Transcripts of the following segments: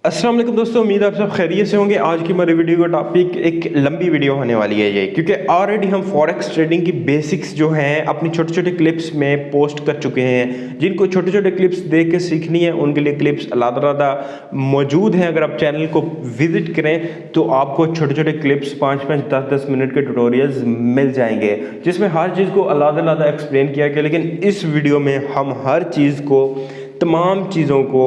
अस्सलाम वालेकुम दोस्तों, उम्मीद है आप सब खैरियत से होंगे। आज की हमारी वीडियो का टॉपिक एक लंबी वीडियो होने वाली है ये, क्योंकि ऑलरेडी हम फॉरेक्स ट्रेडिंग की बेसिक्स जो हैं अपनी छोटे छोटे क्लिप्स में पोस्ट कर चुके हैं। जिनको छोटे छोटे क्लिप्स देख के सीखनी है उनके लिए क्लिप्स अलग मौजूद हैं। अगर आप चैनल को विजिट करें तो आपको छोटे छोटे क्लिप्स 5-5, 10-10 मिनट के ट्यूटोरियल्स मिल जाएंगे, जिसमें हर चीज़ को अलग एक्सप्लेन किया गया। लेकिन इस वीडियो में हम हर चीज़ को, तमाम चीज़ों को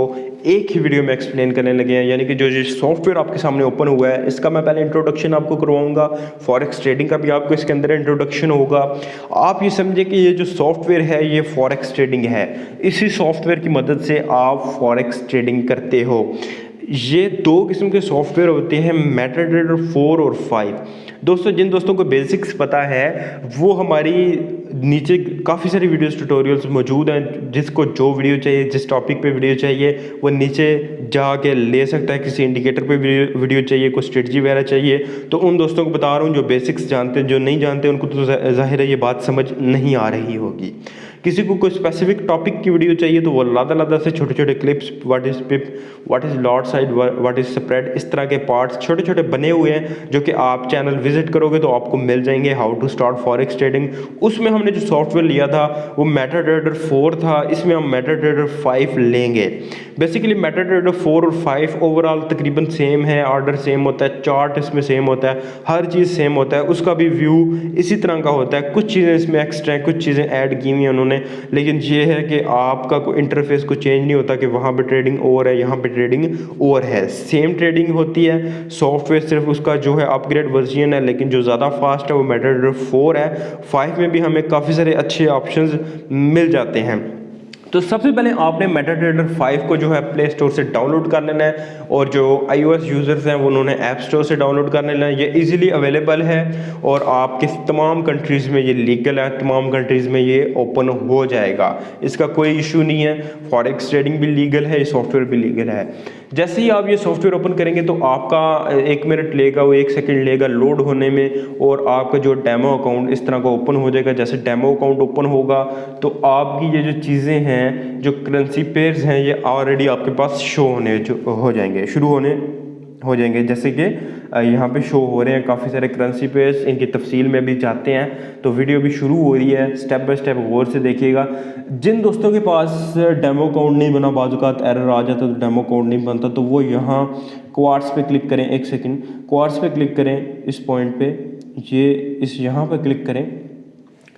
एक ही वीडियो में एक्सप्लेन करने लगे हैं। यानी कि जो सॉफ्टवेयर आपके सामने ओपन हुआ है इसका मैं पहले इंट्रोडक्शन आपको करवाऊंगा। फॉरेक्स ट्रेडिंग का भी आपको इसके अंदर इंट्रोडक्शन होगा। आप ये समझे कि ये जो सॉफ्टवेयर है ये फॉरेक्स ट्रेडिंग है। इसी सॉफ्टवेयर की मदद से आप फॉरेक्स ट्रेडिंग करते हो। ये दो किस्म के सॉफ्टवेयर होते हैं, मेटाट्रेडर 4 और 5। दोस्तों, जिन दोस्तों को बेसिक्स पता है वो हमारी नीचे काफ़ी सारी वीडियोस ट्यूटोरियल्स मौजूद हैं। जिसको जो वीडियो चाहिए, जिस टॉपिक पे वीडियो चाहिए, वो नीचे जाके ले सकता है। किसी इंडिकेटर पे वीडियो चाहिए, कोई स्ट्रेटजी वगैरह चाहिए, तो उन दोस्तों को बता रहा हूँ जो बेसिक्स जानते हैं। जो नहीं जानते उनको तो जाहिर है ये बात समझ नहीं आ रही होगी। किसी को कोई स्पेसिफिक टॉपिक की वीडियो चाहिए तो वो लादा से छोटे छोटे clips, what is pip, what is lot side, what is spread, इस तरह के पार्ट्स छोटे छोटे बने हुए हैं जो कि आप चैनल विजिट करोगे तो आपको मिल जाएंगे। How to start forex trading, उसमें हमने जो सॉफ्टवेयर लिया था वो मेटाट्रेडर 4 था। इसमें हम मेटाट्रेडर 5 लेंगे। बेसिकली मेटाट्रेडर 4 और 5 ओवरऑल तकरीबन सेम है, ऑर्डर सेम होता है, चार्ट इसमें सेम होता है, हर चीज़ सेम होता है, उसका भी व्यू इसी तरह का होता है। कुछ चीज़ें इसमें एक्स्ट्रा हैं, कुछ चीज़ें ऐड की हुई हैं उन्होंने, लेकिन ये है कि आपका कोई इंटरफेस को चेंज नहीं होता कि वहाँ पे ट्रेडिंग ओवर है, यहाँ पे ट्रेडिंग ओवर है। सेम ट्रेडिंग होती है, सॉफ्टवेयर सिर्फ उसका जो है अपग्रेड वर्जन है, लेकिन जो ज़्यादा फास्ट है वो मेटाट्रेडर 4 है। 5 में भी हमें काफ़ी सारे अच्छे ऑप्शंस मिल जाते हैं। तो सबसे पहले आपने मेटाट्रेडर 5 को जो है प्ले स्टोर से डाउनलोड कर लेना है, और जो iOS यूज़र्स हैं वो उन्होंने ऐप स्टोर से डाउनलोड कर लेना है। ये इजीली अवेलेबल है और आपके तमाम कंट्रीज़ में ये लीगल है, तमाम कंट्रीज़ में ये ओपन हो जाएगा। इसका कोई इशू नहीं है। फॉरेक्स ट्रेडिंग भी लीगल है, ये सॉफ्टवेयर भी लीगल है। जैसे ही आप ये सॉफ्टवेयर ओपन करेंगे तो आपका 1 मिनट लेगा, वो 1 सेकंड लेगा लोड होने में, और आपका जो डेमो अकाउंट इस तरह का ओपन हो जाएगा। जैसे डेमो अकाउंट ओपन होगा तो आपकी ये जो चीज़ें हैं, जो करेंसी पेयर्स हैं, ये ऑलरेडी आपके पास शो होने हो जाएंगे, शुरू होने हो जाएंगे। जैसे कि यहाँ पे शो हो रहे हैं काफ़ी सारे करेंसी पेयर्स। इनकी तफसील में भी जाते हैं, तो वीडियो भी शुरू हो रही है। स्टेप बाय स्टेप गौर से देखिएगा। जिन दोस्तों के पास डेमो अकाउंट नहीं बना, बाज़ औक़ात एरर आ जाता है तो डेमो अकाउंट नहीं बनता, तो वो यहाँ क्वार्ट्स पे क्लिक करें। 1 सेकंड, क्वार्ट्स पे क्लिक करें, इस पॉइंट पे, ये इस यहाँ पे क्लिक करें।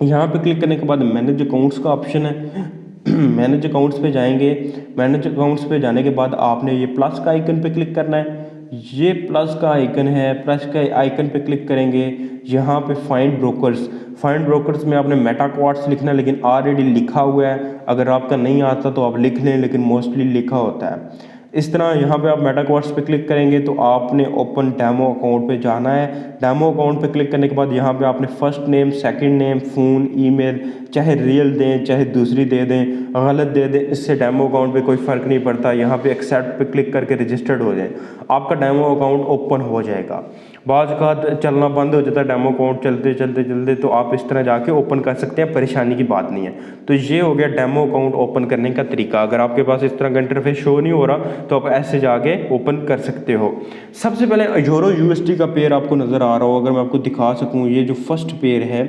यहाँ पे क्लिक करने के बाद मैनेज अकाउंट्स का ऑप्शन है। मैनेज अकाउंट्स पे जाएंगे। मैनेज अकाउंट्स पे जाने के बाद आपने ये प्लस का आइकन पे क्लिक करना है। ये प्लस का आइकन है, प्लस का आइकन पे क्लिक करेंगे। यहाँ पे फाइंड ब्रोकर्स में आपने मेटा क्वार्ट्स लिखना है, लेकिन ऑलरेडी लिखा हुआ है। अगर आपका नहीं आता तो आप लिख लें, लेकिन मोस्टली लिखा होता है। इस तरह यहाँ पे आप मेटा क्वार्ट्स पे क्लिक करेंगे तो आपने ओपन डेमो अकाउंट पे जाना है। डेमो अकाउंट पे क्लिक करने के बाद यहाँ पे आपने first name, second name, phone, email, चाहे रियल दें चाहे दूसरी दे दें, गलत दे दें, इससे डेमो अकाउंट पे कोई फ़र्क नहीं पड़ता। यहाँ पे एक्सेप्ट पे क्लिक करके रजिस्टर्ड हो जाए, आपका डेमो अकाउंट ओपन हो जाएगा। बाज़ औक़ात चलना बंद हो जाता है डेमो अकाउंट, चलते तो आप इस तरह जाके ओपन कर सकते हैं, परेशानी की बात नहीं है। तो ये हो गया डेमो अकाउंट ओपन करने का तरीका। अगर आपके पास इस तरह का इंटरफेस शो नहीं हो रहा तो आप ऐसे जाके ओपन कर सकते हो। सबसे पहले अजोरो यूएसडी का पेयर आपको नज़र आ रहा हो, अगर मैं आपको दिखा सकूँ, ये जो फर्स्ट पेयर है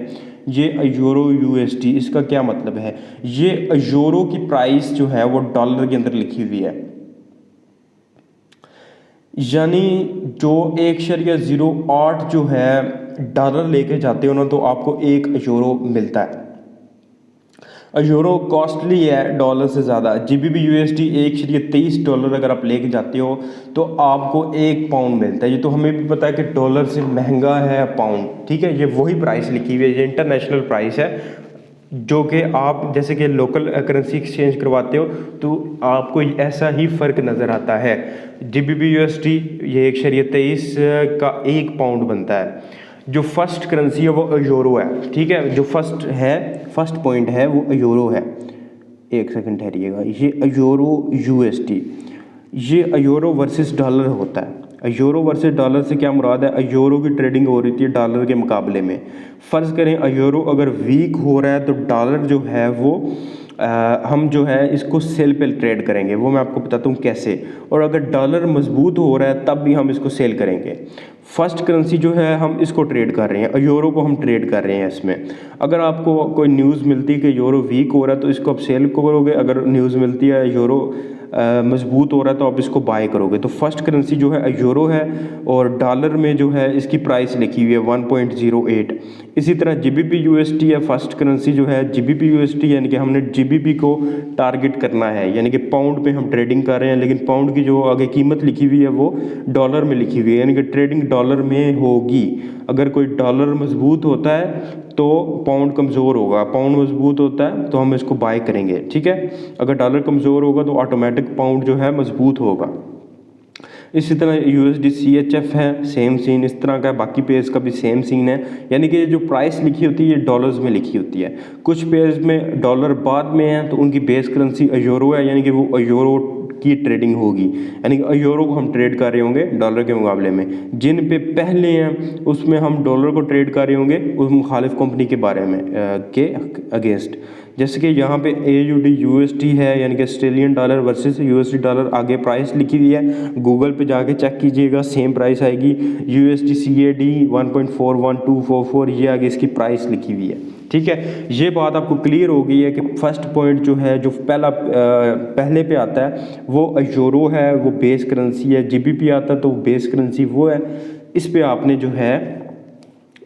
ये अजोरो यूएसडी, इसका क्या मतलब है? ये अजोरो की प्राइस जो है वो डॉलर के अंदर लिखी हुई है, यानी जो 1.08 जो है डॉलर लेके जाते हो ना तो आपको 1 यूरो मिलता है। यूरो कॉस्टली है डॉलर से ज़्यादा। GBP USD 1.23 डॉलर अगर आप लेके जाते हो तो आपको 1 पाउंड मिलता है। ये तो हमें भी पता है कि डॉलर से महंगा है पाउंड, ठीक है। ये वही प्राइस लिखी हुई है, ये इंटरनेशनल प्राइस है, जो कि आप जैसे कि लोकल करेंसी एक्सचेंज करवाते हो तो आपको ऐसा ही फ़र्क नज़र आता है। GBP USD ये 1.23 का 1 पाउंड बनता है। जो फर्स्ट करेंसी है वो यूरो है, ठीक है। जो फर्स्ट पॉइंट है वो यूरो है। 1 सेकंड ठहरिएगा, ये यूरो USD, ये यूरो वर्सेस डॉलर होता है। यूरो वर्सेस डॉलर से क्या मुराद है, यूरो की ट्रेडिंग हो रही थी डॉलर के मुकाबले में। फ़र्ज़ करें यूरो अगर वीक हो रहा है तो डॉलर जो है वो हम जो है इसको सेल पे ट्रेड करेंगे, वो मैं आपको बताता हूँ कैसे। और अगर डॉलर मजबूत हो रहा है तब भी हम इसको सेल करेंगे। फर्स्ट करेंसी जो है हम इसको ट्रेड कर रहे हैं, यूरो को हम ट्रेड कर रहे हैं इसमें। अगर आपको कोई न्यूज़ मिलती है कि यूरो वीक हो रहा है तो इसको आप सेल करोगे, अगर न्यूज़ मिलती है यूरो मजबूत हो रहा है तो आप इसको बाय करोगे। तो फर्स्ट करेंसी जो है यूरो है और डॉलर में जो है इसकी प्राइस लिखी हुई है 1.08। इसी तरह जीबीपी यूएसडी है, फर्स्ट करेंसी जो है जीबीपी यूएसडी, यानी कि हमने जीबीपी को टारगेट करना है, यानी कि पाउंड पे हम ट्रेडिंग कर रहे हैं, लेकिन पाउंड की जो आगे कीमत लिखी हुई है वो डॉलर में लिखी हुई है, यानी कि ट्रेडिंग डॉलर में होगी। अगर कोई डॉलर मजबूत होता है तो पाउंड कमज़ोर होगा, पाउंड मजबूत होता है तो हम इसको बाय करेंगे, ठीक है। अगर डॉलर कमज़ोर होगा तो ऑटोमेटिक पाउंड जो है मजबूत होगा। इसी तरह यूएसडी CHF है, सेम सीन इस तरह का है। बाकी पेयर्स का भी सेम सीन है, यानी कि जो प्राइस लिखी होती है ये डॉलर्स में लिखी होती है। कुछ पेयर्स में डॉलर बाद में है तो उनकी बेस करेंसी यूरो है, यानी कि वो यूरो की ट्रेडिंग होगी, यानी कि यूरो को हम ट्रेड कर रहे होंगे डॉलर के मुकाबले में। जिन पे पहले हैं उसमें हम डॉलर को ट्रेड कर रहे होंगे उस मुखालिफ कंपनी के बारे में के अगेंस्ट। जैसे कि यहाँ पे AUD USD है, यानी कि Australian dollar versus USD dollar, आगे प्राइस लिखी हुई है, गूगल पे जाके चेक कीजिएगा, सेम प्राइस आएगी। USD CAD 1.41244, ये आगे इसकी प्राइस लिखी हुई है, ठीक है। ये बात आपको क्लियर हो गई है कि फर्स्ट पॉइंट जो है जो पहले पे आता है वो यूरो है, वो बेस करेंसी है। GBP आता है तो बेस करेंसी वो है, इस पे आपने जो है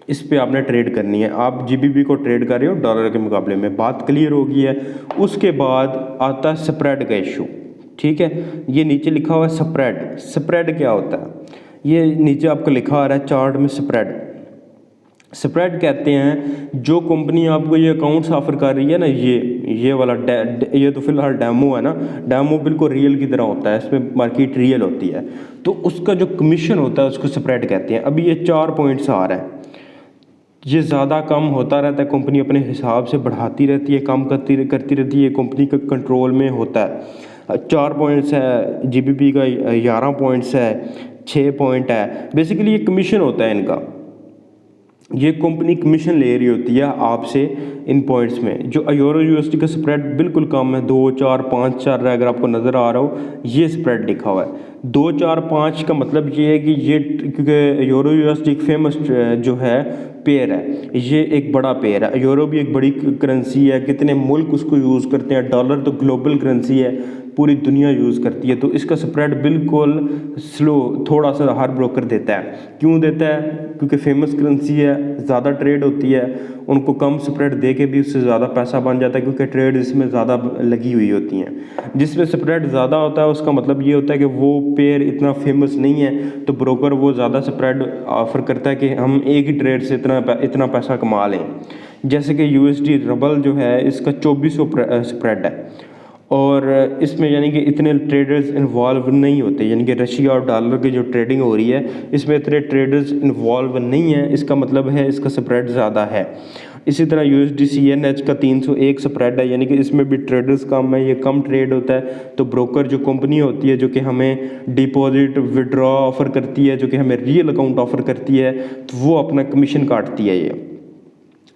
इस पे आपने ट्रेड करनी है। आप GBP को ट्रेड कर रहे हो डॉलर के मुकाबले में, बात क्लियर हो गई है। उसके बाद आता है स्प्रेड का इशू, ठीक है। ये नीचे लिखा हुआ है स्प्रेड। स्प्रेड क्या होता है, ये नीचे आपको लिखा आ रहा है चार्ट में स्प्रेड। स्प्रेड कहते हैं जो कंपनी आपको ये अकाउंट्स ऑफर कर रही है ना, ये वाला ये तो फिलहाल डेमो है ना, डेमो बिल्कुल रियल की तरह होता है, इसमें मार्केट रियल होती है, तो उसका जो कमीशन होता है उसको स्प्रेड कहते हैं। अभी ये 4 पॉइंट्स आ रहा है, ये ज़्यादा कम होता रहता है, कंपनी अपने हिसाब से बढ़ाती रहती है, कम करती रहती है, कंपनी के कंट्रोल में होता है। 4 पॉइंट्स है, GBP का 11 पॉइंट्स है, 6 पॉइंट है। बेसिकली ये कमीशन होता है इनका, ये कंपनी कमीशन ले रही होती है आपसे इन पॉइंट्स में। जो यूरो USD का स्प्रेड बिल्कुल कम है, 2, 4, 5 चल रहा है, अगर आपको नज़र आ रहा हो ये स्प्रेड लिखा हुआ है 2, 4, 5 का मतलब ये है कि ये, क्योंकि यूरो USD एक फेमस जो है पेयर है, ये एक बड़ा पेयर है। यूरो भी एक बड़ी करेंसी है, कितने मुल्क उसको यूज़ करते हैं, डॉलर तो ग्लोबल करेंसी है, पूरी दुनिया यूज़ करती है, तो इसका स्प्रेड बिल्कुल स्लो थोड़ा सा हर ब्रोकर देता है। क्यों देता है, क्योंकि फेमस करेंसी है, ज़्यादा ट्रेड होती है, उनको कम स्प्रेड दे के भी उससे ज़्यादा पैसा बन जाता है, क्योंकि ट्रेड इसमें ज़्यादा लगी हुई होती हैं। जिसमें स्प्रेड ज़्यादा होता है उसका मतलब ये होता है कि वो पेयर इतना फेमस नहीं है, तो ब्रोकर वो ज़्यादा स्प्रेड ऑफर करता है कि हम एक ही ट्रेड से इतना पैसा कमा लें। जैसे कि USD रबल जो है इसका 2400 स्प्रेड है, और इसमें यानी कि इतने ट्रेडर्स इन्वॉल्व नहीं होते, यानी कि रशिया और डॉलर की जो ट्रेडिंग हो रही है इसमें इतने ट्रेडर्स इन्वॉल्व नहीं है, इसका मतलब है इसका स्प्रेड ज़्यादा है। इसी तरह USD CNH का 301 स्प्रेड है, यानी कि इसमें भी ट्रेडर्स कम है, ये कम ट्रेड होता है। तो ब्रोकर जो कंपनी होती है जो कि हमें डिपॉजिट विड्रॉ ऑफ़र करती है, जो कि हमें रियल अकाउंट ऑफ़र करती है, तो वो अपना कमीशन काटती है।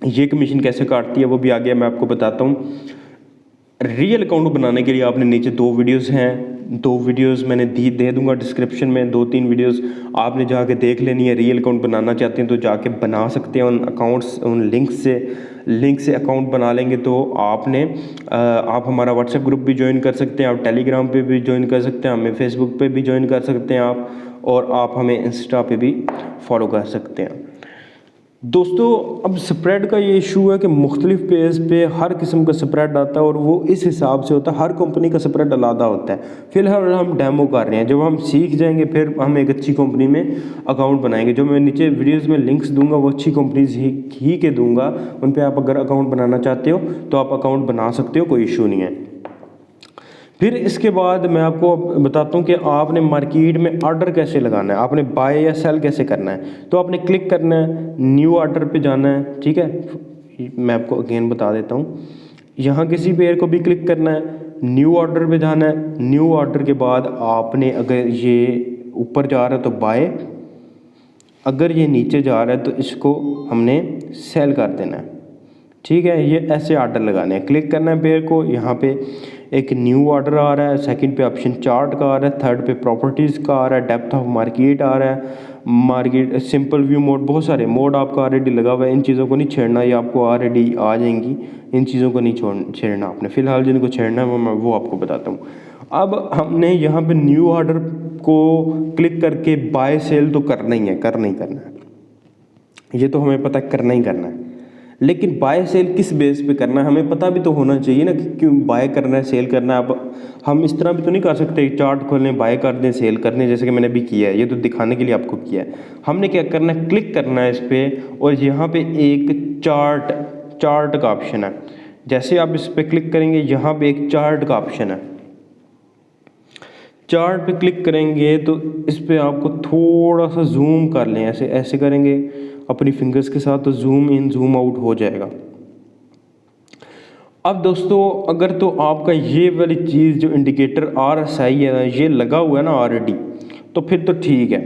ये कमीशन कैसे काटती है वो भी आगे मैं आपको बताता हूँ। रियल अकाउंट बनाने के लिए आपने नीचे 2 वीडियोस हैं, 2 वीडियोस मैंने दे दूंगा डिस्क्रिप्शन में, 2-3 वीडियोस आपने जाके देख लेनी है। रियल अकाउंट बनाना चाहते हैं तो जाके बना सकते हैं उन अकाउंट्स, उन लिंक से अकाउंट बना लेंगे तो आप हमारा व्हाट्सएप ग्रुप भी ज्वाइन कर सकते हैं, आप टेलीग्राम पे भी ज्वाइन कर सकते हैं, हमें फेसबुक पे भी ज्वाइन कर सकते हैं आप, और आप हमें इंस्टा पे भी फॉलो कर सकते हैं। दोस्तों अब स्प्रेड का ये इशू है कि मुख्तलिफ पेज पे हर किस्म का स्प्रेड आता है और वो इस हिसाब से होता है, हर कंपनी का स्प्रेड अलग होता है। फिलहाल हम डेमो कर रहे हैं, जब हम सीख जाएंगे फिर हम एक अच्छी कंपनी में अकाउंट बनाएंगे। जो मैं नीचे वीडियोस में लिंक्स दूंगा वो अच्छी कंपनीज ही के दूंगा, उन पर आप अगर अकाउंट बनाना चाहते हो तो आप अकाउंट बना सकते हो, कोई इशू नहीं है। फिर इसके बाद मैं आपको बताता हूँ कि आपने मार्केट में ऑर्डर कैसे लगाना है, आपने बाय या सेल कैसे करना है। तो आपने क्लिक करना है, न्यू ऑर्डर पे जाना है, ठीक है। मैं आपको अगेन बता देता हूँ, यहाँ किसी पेयर को भी क्लिक करना है, न्यू ऑर्डर पे जाना है। न्यू ऑर्डर के बाद आपने अगर ये ऊपर जा रहा है तो बाय, अगर ये नीचे जा रहा है तो इसको हमने सेल कर देना है। ठीक है, ये ऐसे आर्डर लगाने हैं, क्लिक करना है पेयर को, यहाँ पे एक न्यू ऑर्डर आ रहा है, सेकंड पे ऑप्शन चार्ट का आ रहा है, थर्ड पे प्रॉपर्टीज़ का आ रहा है, डेप्थ ऑफ मार्केट आ रहा है, मार्केट सिंपल व्यू मोड, बहुत सारे मोड आपका ऑलरेडी लगा हुआ है। इन चीज़ों को नहीं छेड़ना, ये आपको ऑलरेडी आ जाएंगी, इन चीज़ों को नहीं छेड़ना आपने। फ़िलहाल जिनको छेड़ना है वो आपको बताता हूँ। अब हमने यहाँ पे न्यू ऑर्डर को क्लिक करके बाय सेल तो करना ही है, करना ही करना है, ये तो हमें पता करना ही करना है। लेकिन बाय सेल किस बेस पे करना है हमें पता भी तो होना चाहिए ना, कि क्यों बाय करना है सेल करना है। अब हम इस तरह भी तो नहीं कर सकते चार्ट खोलें बाय कर दें सेल कर दें, जैसे कि मैंने अभी किया है, ये तो दिखाने के लिए आपको किया है। हमने क्या करना है, क्लिक करना है इस पर, और यहाँ पे एक चार्ट का ऑप्शन है। जैसे आप इस पर क्लिक करेंगे, यहाँ पे एक चार्ट का ऑप्शन है, चार्ट पे क्लिक करेंगे तो इस पे आपको थोड़ा सा जूम कर लें, ऐसे ऐसे करेंगे अपनी फिंगर्स के साथ, तो जूम इन जूम आउट हो जाएगा। अब दोस्तों अगर तो आपका ये वाली चीज़ जो इंडिकेटर RSI है ना, ये लगा हुआ है ना ऑलरेडी, तो फिर तो ठीक है।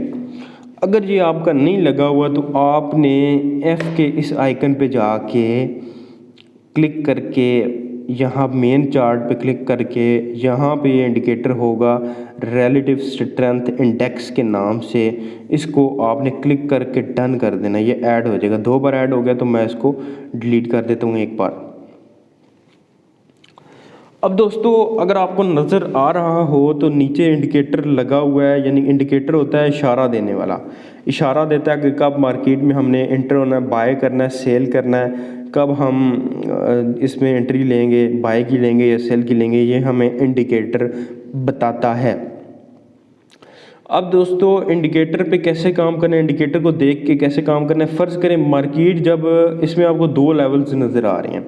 अगर ये आपका नहीं लगा हुआ तो आपने F के इस आइकन पे जाके क्लिक करके, यहाँ मेन चार्ट पे क्लिक करके, यहाँ पे ये इंडिकेटर होगा रिलेटिव स्ट्रेंथ इंडेक्स के नाम से, इसको आपने क्लिक करके डन कर देना, ये ऐड हो जाएगा। 2 बार ऐड हो गया तो मैं इसको डिलीट कर देता हूँ एक बार। अब दोस्तों अगर आपको नज़र आ रहा हो तो नीचे इंडिकेटर लगा हुआ है, यानी इंडिकेटर होता है इशारा देने वाला, इशारा देता है कि कब मार्केट में हमने एंटर होना है, बाय करना है, सेल करना है, कब हम इसमें एंट्री लेंगे, बाय की लेंगे या सेल की लेंगे, ये हमें इंडिकेटर बताता है। अब दोस्तों इंडिकेटर पे कैसे काम करना है, इंडिकेटर को देख के कैसे काम करना है। फ़र्ज़ करें मार्केट जब, इसमें आपको 2 लेवल्स नज़र आ रहे हैं,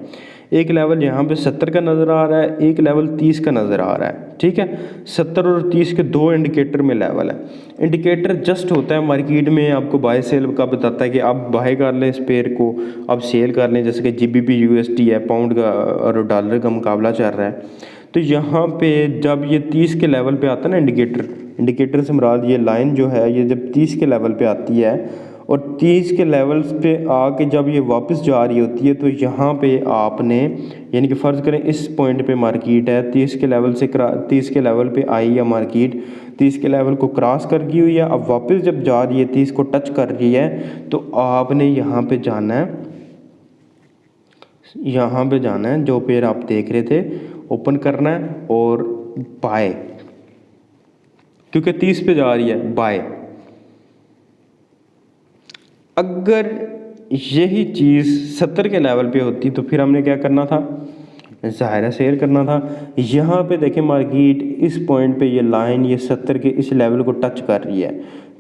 एक लेवल यहाँ पे 70 का नज़र आ रहा है, एक लेवल 30 का नज़र आ रहा है। ठीक है, 70 और 30 के 2 इंडिकेटर में लेवल है। इंडिकेटर जस्ट होता है मार्केट में आपको बाय सेल का बताता है कि आप बाय कर लें इस पेयर को, आप सेल कर लें, जैसे कि GBP USD है, पाउंड का और डॉलर का मुकाबला चल रहा है। तो यहाँ पे जब ये 30 के लेवल पे आता है ना इंडिकेटर से मुराद ये लाइन जो है, ये जब 30 के लेवल पे आती है और 30 के लेवल्स पे आके जब ये वापस जा रही होती है, तो यहाँ पे आपने, यानी कि फ़र्ज़ करें इस पॉइंट पे मार्केट है, 30 के लेवल से 30 के लेवल पे आई है मार्केट, 30 के लेवल को क्रॉस कर गई हुई है, अब वापस जब जा रही है 30 को टच कर रही है, तो आपने यहाँ पे जाना है, यहाँ पे जाना है, जो पेयर आप देख रहे थे ओपन करना है और बाय, क्योंकि 30 पे जा रही है बाय। अगर यही चीज़ 70 के लेवल पे होती तो फिर हमने क्या करना था, ज़ाहिर है सेल करना था। यहाँ पे देखें मार्केट इस पॉइंट पे ये लाइन ये 70 के इस लेवल को टच कर रही है,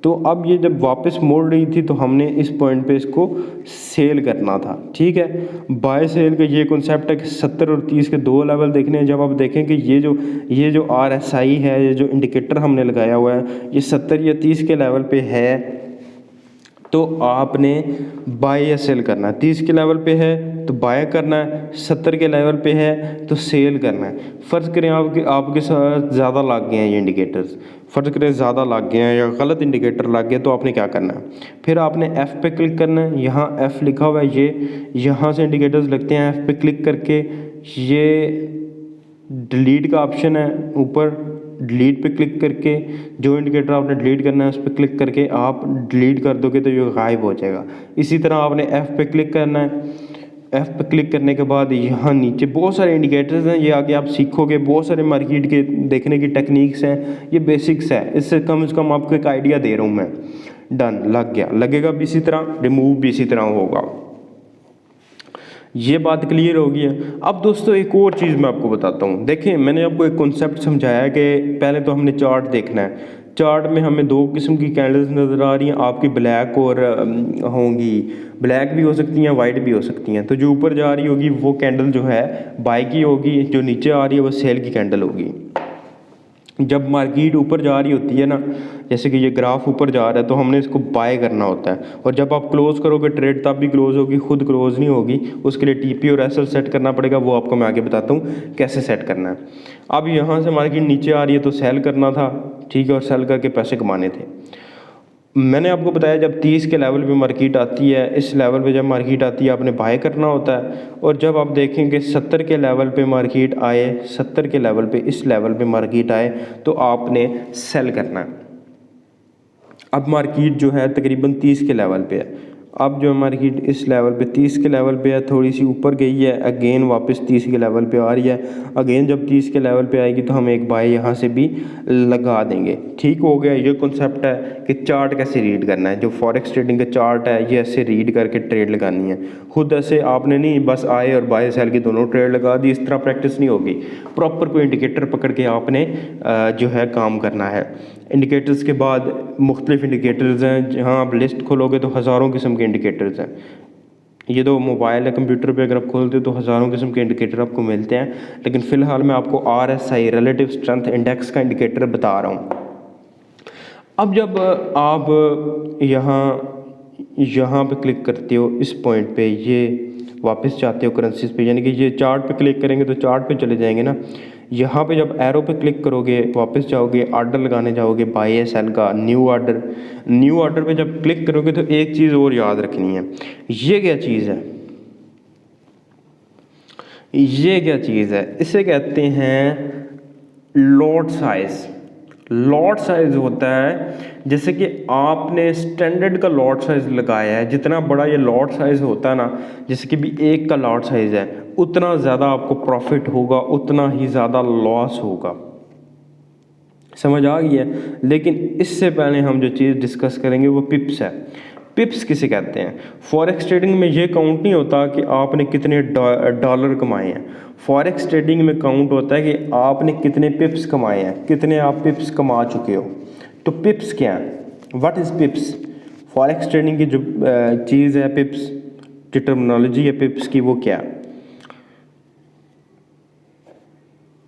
तो अब ये जब वापस मोड़ रही थी तो हमने इस पॉइंट पे इसको सेल करना था। ठीक है, बाय सेल का ये कॉन्सेप्ट है कि 70 और 30 के 2 लेवल देखने हैं। जब आप देखें कि ये जो RSI है, ये जो इंडिकेटर हमने लगाया हुआ है, ये 70 या 30 के लेवल पे है, तो आपने बाय या सेल करना है। 30 के लेवल पे है तो बाय करना है, 70 के लेवल पे है तो सेल करना है। फ़र्ज़ करें आपके साथ ज़्यादा लग गए हैं ये इंडिकेटर्स, फ़र्ज़ करें ज़्यादा लग गए हैं या गलत इंडिकेटर लग गए, तो आपने क्या करना है, फिर आपने F पे क्लिक करना है। यहाँ F लिखा हुआ है, ये यहाँ से इंडिकेटर्स लगते हैं। F पे क्लिक करके ये डिलीट का ऑप्शन है ऊपर, डिलीट पे क्लिक करके जो इंडिकेटर आपने डिलीट करना है उस पर क्लिक करके आप डिलीट कर दोगे तो ये गायब हो जाएगा। इसी तरह आपने F पे क्लिक करना है। F पे क्लिक करने के बाद यहाँ नीचे बहुत सारे इंडिकेटर्स हैं, ये आगे आप सीखोगे, बहुत सारे मार्केट के देखने की टेक्निक्स हैं, ये बेसिक्स है, इससे कम से कम आपको एक आइडिया दे रहा हूँ मैं। डन, लग गया, लगेगा भी इसी तरह, रिमूव भी इसी तरह होगा। ये बात क्लियर हो गई है। अब दोस्तों एक और चीज़ मैं आपको बताता हूँ। देखें मैंने आपको एक कॉन्सेप्ट समझाया कि पहले तो हमने चार्ट देखना है, चार्ट में हमें 2 किस्म की कैंडल्स नज़र आ रही हैं आपकी, ब्लैक और होंगी, ब्लैक भी हो सकती हैं, वाइट भी हो सकती हैं। तो जो ऊपर जा रही होगी वो कैंडल जो है बाय की होगी, जो नीचे आ रही है वो सेल की कैंडल होगी। जब मार्केट ऊपर जा रही होती है ना, जैसे कि ये ग्राफ ऊपर जा रहा है, तो हमने इसको बाय करना होता है, और जब आप क्लोज करोगे ट्रेड तब भी क्लोज होगी, खुद क्लोज नहीं होगी। उसके लिए TP और SL सेट करना पड़ेगा, वो आपको मैं आगे बताता हूँ कैसे सेट करना है। अब यहाँ से मार्केट नीचे आ रही है तो सेल करना था, ठीक है, और सेल करके पैसे कमाने थे। मैंने आपको बताया जब 30 के लेवल पे मार्केट आती है, इस लेवल पे जब मार्केट आती है आपने बाय करना होता है, और जब आप देखेंगे 70 के लेवल पे मार्केट आए, 70 के लेवल पे, इस लेवल पे मार्केट आए, तो आपने सेल करना है। अब मार्केट जो है तकरीबन 30 के लेवल पे है। अब जो मार्केट इस लेवल पे 30 के लेवल पे है, थोड़ी सी ऊपर गई है, अगेन वापस 30 के लेवल पे आ रही है। अगेन जब 30 के लेवल पे आएगी तो हम एक बाय यहाँ से भी लगा देंगे। ठीक हो गया। ये कॉन्सेप्ट है कि चार्ट कैसे रीड करना है। जो फॉरेक्स ट्रेडिंग का चार्ट है ये ऐसे रीड करके ट्रेड लगानी है। खुद ऐसे आपने नहीं बस आए और बाय सेल की दोनों ट्रेड लगा दी, इस तरह प्रैक्टिस नहीं होगी। प्रॉपर कोई इंडिकेटर पकड़ के आपने जो है काम करना है। इंडिकेटर्स के बाद मुख्तलिफ इंडिकेटर्स हैं, जहाँ आप लिस्ट खोलोगे तो हज़ारों किस्म के इंडिकेटर्स हैं। ये तो मोबाइल है, कंप्यूटर पे अगर आप खोलते हो तो हज़ारों किस्म के इंडिकेटर आपको मिलते हैं, लेकिन फ़िलहाल मैं आपको RSI रिलेटिव स्ट्रेंथ इंडेक्स का इंडिकेटर बता रहा हूँ। अब जब आप यहाँ पे क्लिक करते हो इस पॉइंट पे, ये वापस जाते हो करेंसीज पे, यानी कि ये चार्ट पे क्लिक करेंगे तो चार्ट पे चले जाएंगे ना। यहाँ पे जब एरो पे क्लिक करोगे वापस जाओगे, आर्डर लगाने जाओगे बाय सेल का, न्यू ऑर्डर पे जब क्लिक करोगे तो एक चीज़ और याद रखनी है। ये क्या चीज़ है? ये क्या चीज़ है? इसे कहते हैं लॉट साइज। लॉट साइज होता है जैसे कि आपने स्टैंडर्ड का लॉट साइज लगाया है, जितना बड़ा ये लॉट साइज होता है ना, जैसे कि भी एक का लॉट साइज है, उतना ज़्यादा आपको प्रॉफिट होगा, उतना ही ज़्यादा लॉस होगा। समझ आ गई है? लेकिन इससे पहले हम जो चीज़ डिस्कस करेंगे वो पिप्स है। पिप्स किसे कहते हैं? फॉरेक्स ट्रेडिंग में ये काउंट नहीं होता कि आपने कितने डॉलर कमाए हैं। फॉरेक्स ट्रेडिंग में काउंट होता है कि आपने कितने पिप्स कमाए हैं, कितने आप पिप्स कमा चुके हो। तो पिप्स क्या है? What is पिप्स? फॉरेक्स ट्रेडिंग की जो चीज़ है पिप्स, जो टर्मिनोलॉजी है पिप्स की, वो क्या है?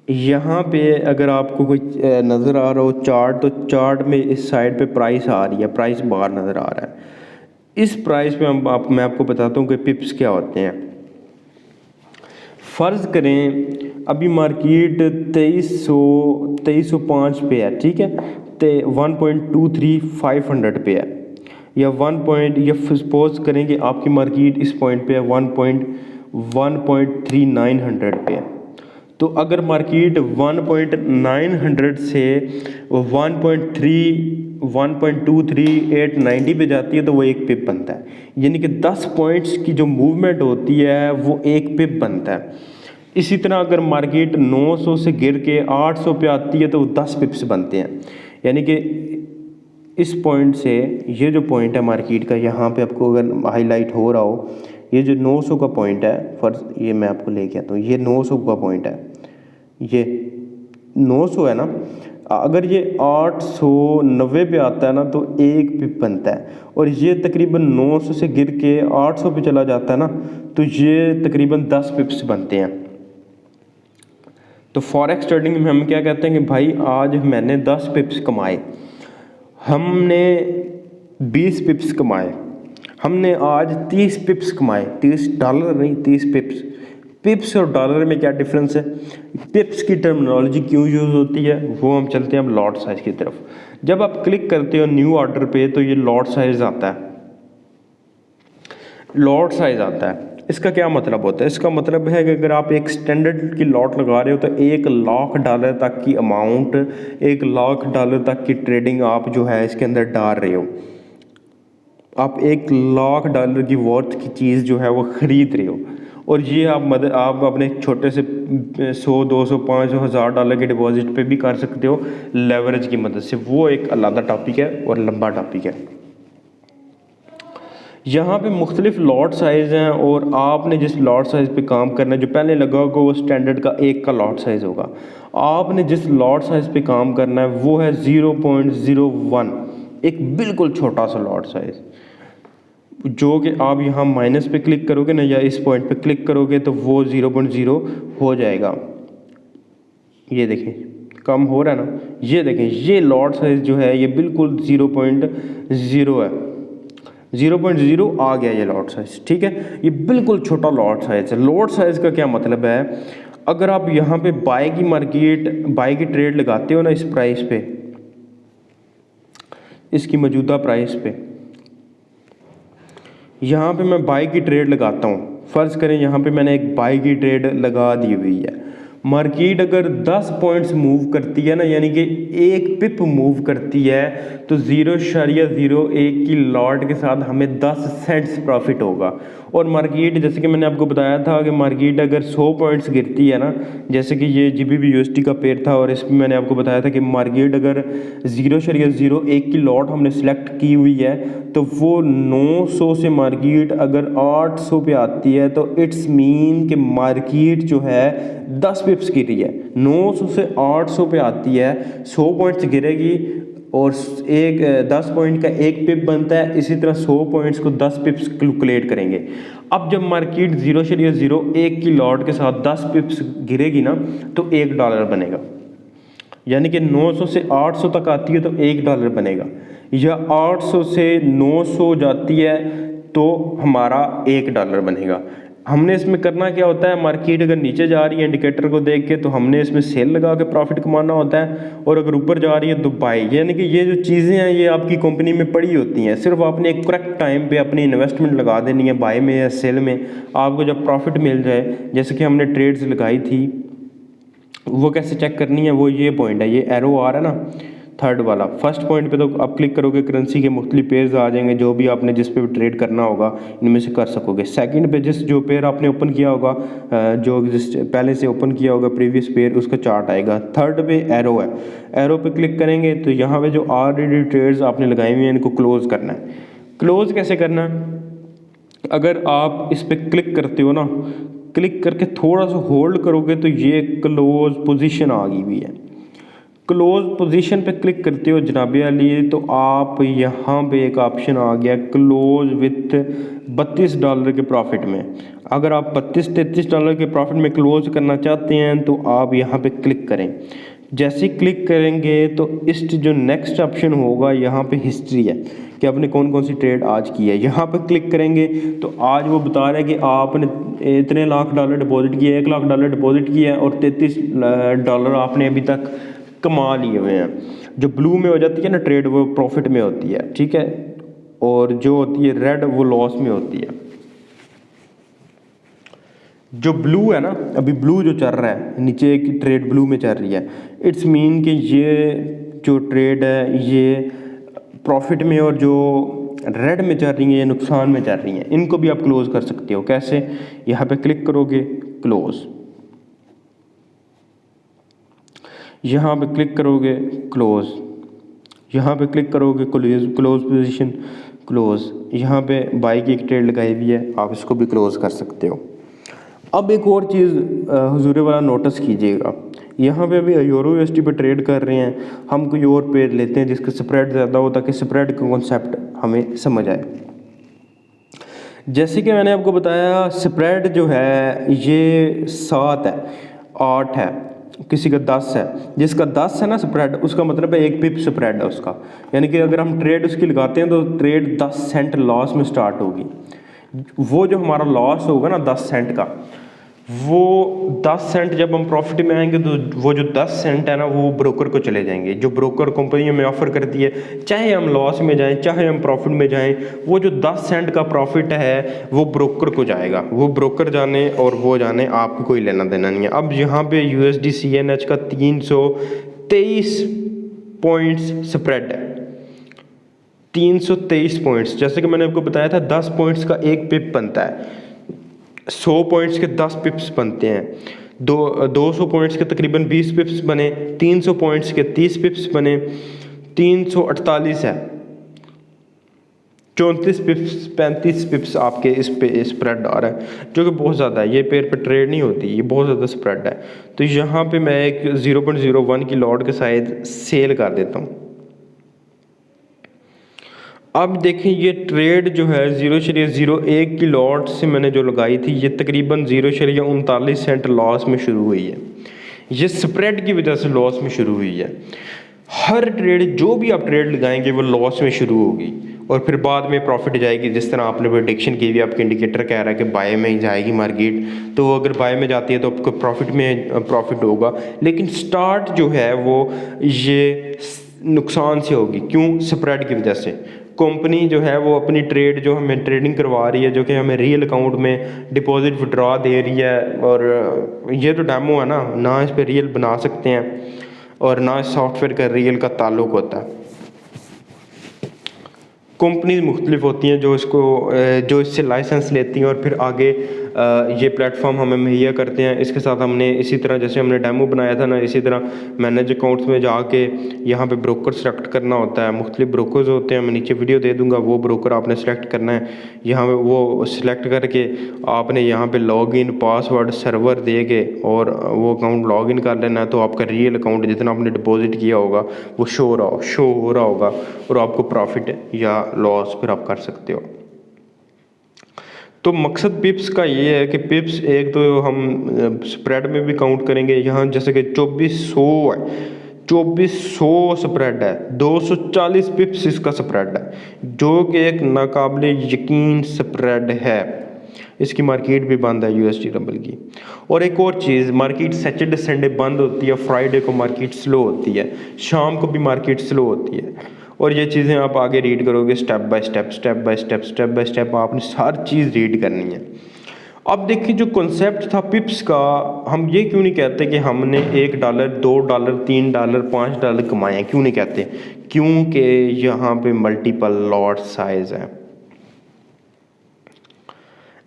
यहाँ पे अगर आपको कोई नज़र आ रहा हो चार्ट, तो चार्ट में इस साइड पे प्राइस आ रही है, प्राइस बाहर नज़र आ रहा है। इस प्राइस पे मैं आपको बताता हूँ कि पिप्स क्या होते हैं। फ़र्ज़ करें अभी मार्केट 2305 पे है, ठीक है, तो 1.23500 पे है, या 1 या सपोज करें कि आपकी मार्केट इस पॉइंट पे है 1.3900 पे है। तो अगर मार्केट 1.900 से 1.2389 पे जाती है तो वो एक पिप बनता है, यानी कि 10 पॉइंट्स की जो मूवमेंट होती है वो एक पिप बनता है। इसी तरह अगर मार्केट 900 से गिर के 800 पे आती है तो वो 10 पिप्स बनते हैं। यानी कि इस पॉइंट से ये जो पॉइंट है मार्केट का, यहाँ पे आपको अगर हाईलाइट हो रहा हो, ये जो 900 का पॉइंट है, फर्स्ट ये मैं आपको लेके आता हूँ, ये 900 का पॉइंट है, ये 900 है ना। अगर ये 890 पे आता है ना तो एक पिप बनता है, और ये तकरीबन 900 से गिर के 800 पे चला जाता है ना तो ये तकरीबन 10 पिप्स बनते हैं। तो फॉरेक्स ट्रेडिंग में हम क्या कहते हैं कि भाई आज मैंने 10 पिप्स कमाए, हमने 20 पिप्स कमाए, हमने आज 30 पिप्स कमाए, 30 डॉलर नहीं, 30 पिप्स। पिप्स और डॉलर में क्या डिफरेंस है? पिप्स की टर्मिनोलॉजी क्यों यूज़ होती है वो हम चलते हैं अब लॉट साइज की तरफ। जब आप क्लिक करते हो न्यू ऑर्डर पे तो ये लॉट साइज आता है, लॉट साइज आता है। इसका क्या मतलब होता है? इसका मतलब है कि अगर आप एक स्टैंडर्ड की लॉट लगा रहे हो तो $1,00,000 तक की अमाउंट, $1,00,000 तक की ट्रेडिंग आप जो है इसके अंदर डाल रहे हो। आप $1,00,000 की वर्थ की चीज़ जो है वो ख़रीद रहे हो, और ये आप अपने छोटे से 100, 200, 500, $1,000 के डिपॉजिट पे भी कर सकते हो लेवरेज की मदद से। वो एक अलग टॉपिक है और लंबा टॉपिक है। यहाँ पे मुख्तलिफ लॉट साइज़ हैं, और आपने जिस लॉट साइज़ पे काम करना है, जो पहले लगा होगा वो स्टैंडर्ड का एक का लॉट साइज़ होगा। आपने जिस लॉट साइज़ पे काम करना है वो है 0.01, एक बिल्कुल छोटा सा लॉट साइज़, जो कि आप यहाँ माइनस पे क्लिक करोगे ना, या इस पॉइंट पे क्लिक करोगे तो वो 0.0 हो जाएगा। ये देखें कम हो रहा है ना, ये देखें ये लॉट साइज़ जो है ये बिल्कुल 0.0 है, 0.0 आ गया ये लॉट साइज़, ठीक है। ये बिल्कुल छोटा लॉट साइज़ है। लॉट साइज़ का क्या मतलब है? अगर आप यहाँ पे बाय की ट्रेड लगाते हो ना इस प्राइस पे, इसकी मौजूदा प्राइस पे। यहाँ पे मैं बाई की ट्रेड लगाता हूँ। फ़र्ज़ करें यहाँ पे मैंने एक बाई की ट्रेड लगा दी हुई है। मार्केट अगर 10 पॉइंट्स मूव करती है ना, यानी कि एक पिप मूव करती है, तो 0.01 की लॉट के साथ हमें 10 सेंट्स प्रॉफिट होगा। और मार्केट, जैसे कि मैंने आपको बताया था कि मार्केट अगर 100 पॉइंट्स गिरती है ना, जैसे कि ये GBP USD का पेयर था, और इसमें मैंने आपको बताया था कि मार्केट अगर 0.01 की लॉट हमने सेलेक्ट की हुई है, तो वो 900 से मार्केट अगर 800 पे आती है, तो इट्स मीन कि मार्केट जो है 10 पिप्स गिरी है। 900 से 800 पे आती है, 100 पॉइंट्स गिरेगी और 10 पॉइंट का एक पिप बनता है। इसी तरह 100 पॉइंट्स को 10 पिप्स कैलकुलेट करेंगे। अब जब मार्केट 0.01 की लॉट के साथ 10 पिप्स गिरेगी ना, तो $1 बनेगा। यानी कि 900 से 800 तक आती है तो $1 बनेगा, या 800 से 900 जाती है तो हमारा $1 बनेगा। हमने इसमें करना क्या होता है, मार्केट अगर नीचे जा रही है इंडिकेटर को देख के, तो हमने इसमें सेल लगा के प्रॉफिट कमाना होता है, और अगर ऊपर जा रही है तो बाई। यानी कि ये जो चीज़ें हैं ये आपकी कंपनी में पड़ी होती हैं, सिर्फ आपने एक करेक्ट टाइम पे अपनी इन्वेस्टमेंट लगा देनी है, बाई में या सेल में। आपको जब प्रॉफिट मिल जाए, जैसे कि हमने ट्रेड्स लगाई थी, वो कैसे चेक करनी है, वो ये पॉइंट है, ये एरो आ रहा है ना थर्ड वाला। फर्स्ट पॉइंट पे तो आप क्लिक करोगे, करेंसी के मुख्तलिफ पेयर्स आ जाएंगे, जो भी आपने जिस पे भी ट्रेड करना होगा इनमें से कर सकोगे। सेकंड पे जो पेयर आपने ओपन किया होगा, जो पहले से ओपन किया होगा प्रीवियस पेयर, उसका चार्ट आएगा। थर्ड पे एरो है, एरो पे क्लिक करेंगे तो यहाँ पे जो ऑलरेडी ट्रेड्स आपने लगाई हुई हैं इनको क्लोज़ करना है। क्लोज़ कैसे करना है, अगर आप इस पर क्लिक करते हो ना, क्लिक करके थोड़ा सा होल्ड करोगे तो ये क्लोज पोजीशन आ गई हुई है। क्लोज पोजीशन पे क्लिक करते हो जनाबे अली, तो आप यहाँ पे एक ऑप्शन आ गया क्लोज विथ $32 के प्रॉफिट में। अगर आप $32-33 के प्रॉफिट में क्लोज करना चाहते हैं तो आप यहाँ पे क्लिक करें। जैसे ही क्लिक करेंगे तो इस जो नेक्स्ट ऑप्शन होगा, यहाँ पे हिस्ट्री है कि आपने कौन कौन सी ट्रेड आज की है। यहाँ पे क्लिक करेंगे तो आज वो बता रहा है कि आपने इतने $1,00,000 डिपॉजिट किया है, $1,00,000 डिपॉजिट किया है, और $33 आपने अभी तक कमा लिए हुए हैं। जो ब्लू में हो जाती है ना ट्रेड, वो प्रॉफिट में होती है, ठीक है, और जो होती है रेड वो लॉस में होती है। जो ब्लू है ना, अभी ब्लू जो चल रहा है, नीचे की ट्रेड ब्लू में चल रही है, इट्स मीन कि ये जो ट्रेड है ये प्रॉफिट में, और जो रेड में चल रही है ये नुकसान में चल रही हैं। इनको भी आप क्लोज कर सकते हो। कैसे, यहाँ पे क्लिक करोगे क्लोज, यहाँ पे क्लिक करोगे क्लोज, यहाँ पे क्लिक करोगे क्लोज पोजीशन क्लोज। यहाँ पे बाई की एक ट्रेड लगाई हुई है, आप इसको भी क्लोज कर सकते हो। अब एक और चीज़ हुजूर वाला नोटिस कीजिएगा, यहाँ पे अभी यूरो USD पे ट्रेड कर रहे हैं, हम कोई और पेयर लेते हैं जिसका स्प्रेड ज़्यादा हो, ताकि स्प्रेड का कॉन्सेप्ट हमें समझ आए। जैसे कि मैंने आपको बताया, स्प्रेड जो है ये 7 है, 8 है, किसी का 10 है। जिसका 10 है ना स्प्रेड, उसका मतलब है एक पिप स्प्रेड है उसका। यानी कि अगर हम ट्रेड उसकी लगाते हैं तो ट्रेड 10 सेंट लॉस में स्टार्ट होगी। वो जो हमारा लॉस होगा ना 10 सेंट का, वो 10 सेंट जब हम प्रॉफिट में आएंगे तो वो जो 10 सेंट है ना वो ब्रोकर को चले जाएंगे। जो ब्रोकर कंपनी में ऑफर करती है, चाहे हम लॉस में जाएं चाहे हम प्रॉफिट में जाएं, वो जो 10 सेंट का प्रॉफिट है वो ब्रोकर को जाएगा। वो ब्रोकर जाने और वो जाने, आपको कोई लेना देना नहीं है। अब यहाँ पे USD CNH का 323 पॉइंट्स स्प्रेड है, 323 पॉइंट्स। जैसे कि मैंने आपको बताया था 10 पॉइंट्स का एक पिप बनता है, 100 पॉइंट्स के 10 पिप्स बनते हैं, 200 पॉइंट्स के तकरीबन 20 पिप्स बने, 300 पॉइंट्स के 30 पिप्स बने, 348 है, 34 पिप्स 35 पिप्स आपके इस पे स्प्रेड आ रहा है, जो कि बहुत ज़्यादा है। ये पेयर पे ट्रेड नहीं होती, ये बहुत ज़्यादा स्प्रेड है। तो यहाँ पे मैं एक 0.01 की लॉट के साथ सेल कर देता हूँ। अब देखें ये ट्रेड जो है 0.01 की लॉट से मैंने जो लगाई थी, ये तकरीबन 0.39 सेंट लॉस में शुरू हुई है। ये स्प्रेड की वजह से लॉस में शुरू हुई है। हर ट्रेड, जो भी आप ट्रेड लगाएंगे वो लॉस में शुरू होगी और फिर बाद में प्रॉफिट जाएगी। जिस तरह आपने प्रेडिक्शन की हुई, आपके इंडिकेटर कह रहा है कि बाय में ही जाएगी मार्केट, तो अगर बाय में जाती है तो आपको प्रॉफिट में प्रॉफिट होगा। लेकिन स्टार्ट जो है वो ये नुकसान से होगी। क्यों? स्प्रेड की वजह से। कंपनी जो है वो अपनी ट्रेड जो हमें ट्रेडिंग करवा रही है, जो कि हमें रियल अकाउंट में डिपॉजिट विड्रॉ दे रही है, और ये तो डेमो है ना इस पर रियल बना सकते हैं और ना इस सॉफ्टवेयर का रियल का ताल्लुक होता है। कंपनीज मुख्तलिफ होती हैं जो इससे लाइसेंस लेती हैं और फिर आगे ये प्लेटफॉर्म हमें मुहैया करते हैं। इसके साथ हमने इसी तरह जैसे हमने डेमो बनाया था ना, इसी तरह मैनेज अकाउंट्स में जाके यहाँ पे ब्रोकर सेलेक्ट करना होता है। मुख्तलिफ ब्रोकर्स होते हैं, मैं नीचे वीडियो दे दूँगा, वो ब्रोकर आपने सेलेक्ट करना है। यहाँ पे वो सिलेक्ट करके आपने यहाँ पे लॉगिन पासवर्ड सर्वर दे के और वो अकाउंट लॉगिन कर लेना है। तो आपका रियल अकाउंट जितना आपने डिपॉजिट किया होगा वो शो हो रहा होगा और आपको प्रॉफिट या लॉस फिर आप कर सकते हो। तो मकसद पिप्स का ये है कि पिप्स एक तो हम स्प्रेड में भी काउंट करेंगे। यहाँ जैसे कि 2400 है, 2400 स्प्रेड है, 240 पिप्स इसका स्प्रेड है, जो कि एक नाकाबिले यकीन स्प्रेड है। इसकी मार्केट भी बंद है यूएसडी रबल की। और एक और चीज़, मार्केट सैटरडे संडे बंद होती है, फ्राइडे को मार्केट स्लो होती है, शाम को भी मार्केट स्लो होती है। और ये चीज़ें आप आगे रीड करोगे स्टेप बाय स्टेप आपने हर चीज़ रीड करनी है। अब देखिए जो कॉन्सेप्ट था पिप्स का, हम ये क्यों नहीं कहते कि हमने $1, $2, $3, $5 कमाए, क्यों नहीं कहते? क्योंकि यहाँ पे मल्टीपल लॉट साइज है।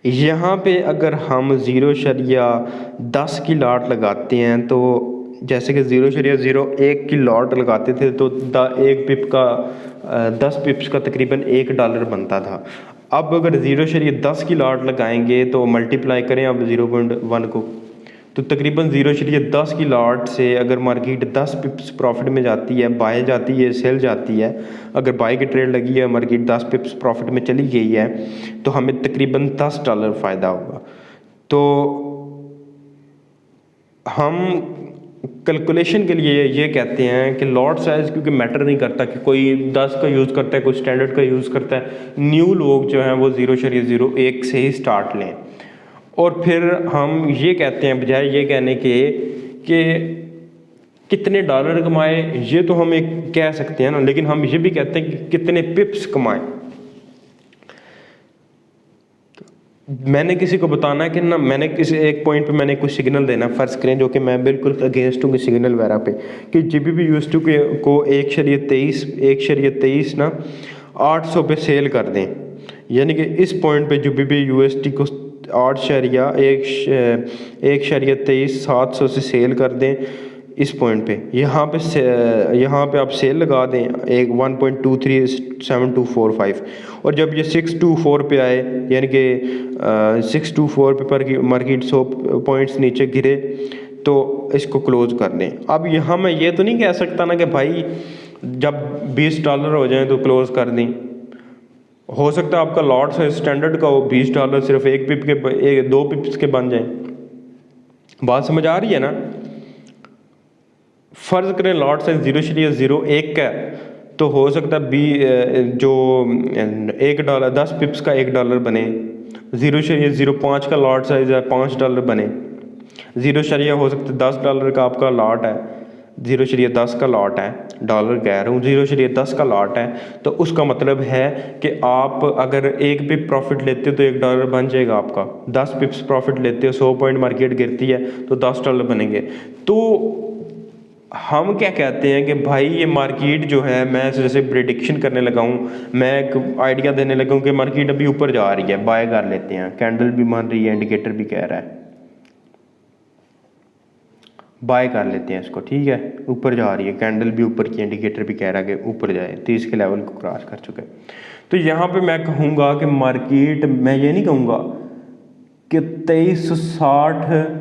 यहाँ पे अगर हम 0.10 की लॉट लगाते हैं तो जैसे कि 0.01 की लॉट लगाते थे तो एक पिप का 10 पिप्स का तकरीबन $1 बनता था। अब अगर 0.10 की लॉट लगाएंगे तो मल्टीप्लाई करें अब 0.1 को, तो तकरीबन 0.10 की लॉट से अगर मार्केट 10 पिप्स प्रॉफिट में जाती है, बाय जाती है, सेल जाती है, अगर बाय की ट्रेड लगी है, मार्केट 10 पिप्स प्रॉफिट में चली गई है, तो हमें तकरीबन $10 फ़ायदा होगा। तो हम कैलकुलेशन के लिए ये कहते हैं कि लॉट साइज़ क्योंकि मैटर नहीं करता कि कोई 10 का यूज़ करता है, कोई स्टैंडर्ड का यूज़ करता है। न्यू लोग जो हैं वो 0.01 से ही स्टार्ट लें। और फिर हम ये कहते हैं, बजाय ये कहने के कि कितने डॉलर कमाए, ये तो हम एक कह सकते हैं ना, लेकिन हम ये भी कहते हैं कि कितने पिप्स कमाए। मैंने किसी को बताना है कि ना, मैंने किसी एक पॉइंट पे मैंने कुछ सिग्नल देना, फ़र्ज़ करें जो कि मैं बिल्कुल अगेंस्ट हूँ कि सिग्नल वगैरह पे, कि GBP USD को 1.23 ना 800 पे सेल कर दें। यानी कि इस पॉइंट पे GBP USD को 1.23 से सेल कर दें। इस पॉइंट पे यहाँ पे आप सेल लगा दें एक 1.237245, और जब ये 624 पे आए, यानी कि 624 पे पर मार्केट 100 पॉइंट्स नीचे गिरे, तो इसको क्लोज कर दें। अब यहाँ मैं ये तो नहीं कह सकता ना कि भाई जब $20 हो जाए तो क्लोज कर दें। हो सकता है आपका लॉट साइज स्टैंडर्ड का हो, $20 सिर्फ एक पिप के 2 पिप्स के बन जाए। बात समझ आ रही है ना? फ़र्ज़ करें लॉट साइज 0.01 का, तो हो सकता है जो $1 10 पिप्स का $1 बने। 0.05 का लॉट साइज है, $5 बने। 0 हो सकता है $10 का आपका लॉट है, 0.10 का लॉट है, डॉलर कह रहा हूँ, 0.10 का लॉट है, तो उसका मतलब है कि आप अगर एक पिप प्रॉफिट लेते हो तो $1 बन जाएगा आपका। 10 पिप्स प्रॉफिट लेते हो, 100 पॉइंट मार्केट गिरती है तो $10 बनेंगे। तो हम क्या कहते हैं कि भाई ये मार्केट जो है, मैं जैसे प्रेडिक्शन करने लगा हूँ, मैं एक आइडिया देने लगा हूँ कि मार्केट अभी ऊपर जा रही है, बाय कर लेते हैं। कैंडल भी मान रही है, इंडिकेटर भी कह रहा है बाय कर लेते हैं इसको, ठीक है, ऊपर जा रही है, कैंडल भी ऊपर की, इंडिकेटर भी कह रहा है कि ऊपर जाए, 30 के लेवल को क्रॉस कर चुका है। तो यहाँ पे मैं कहूँगा कि मार्केट, मैं ये नहीं कहूँगा कि 2360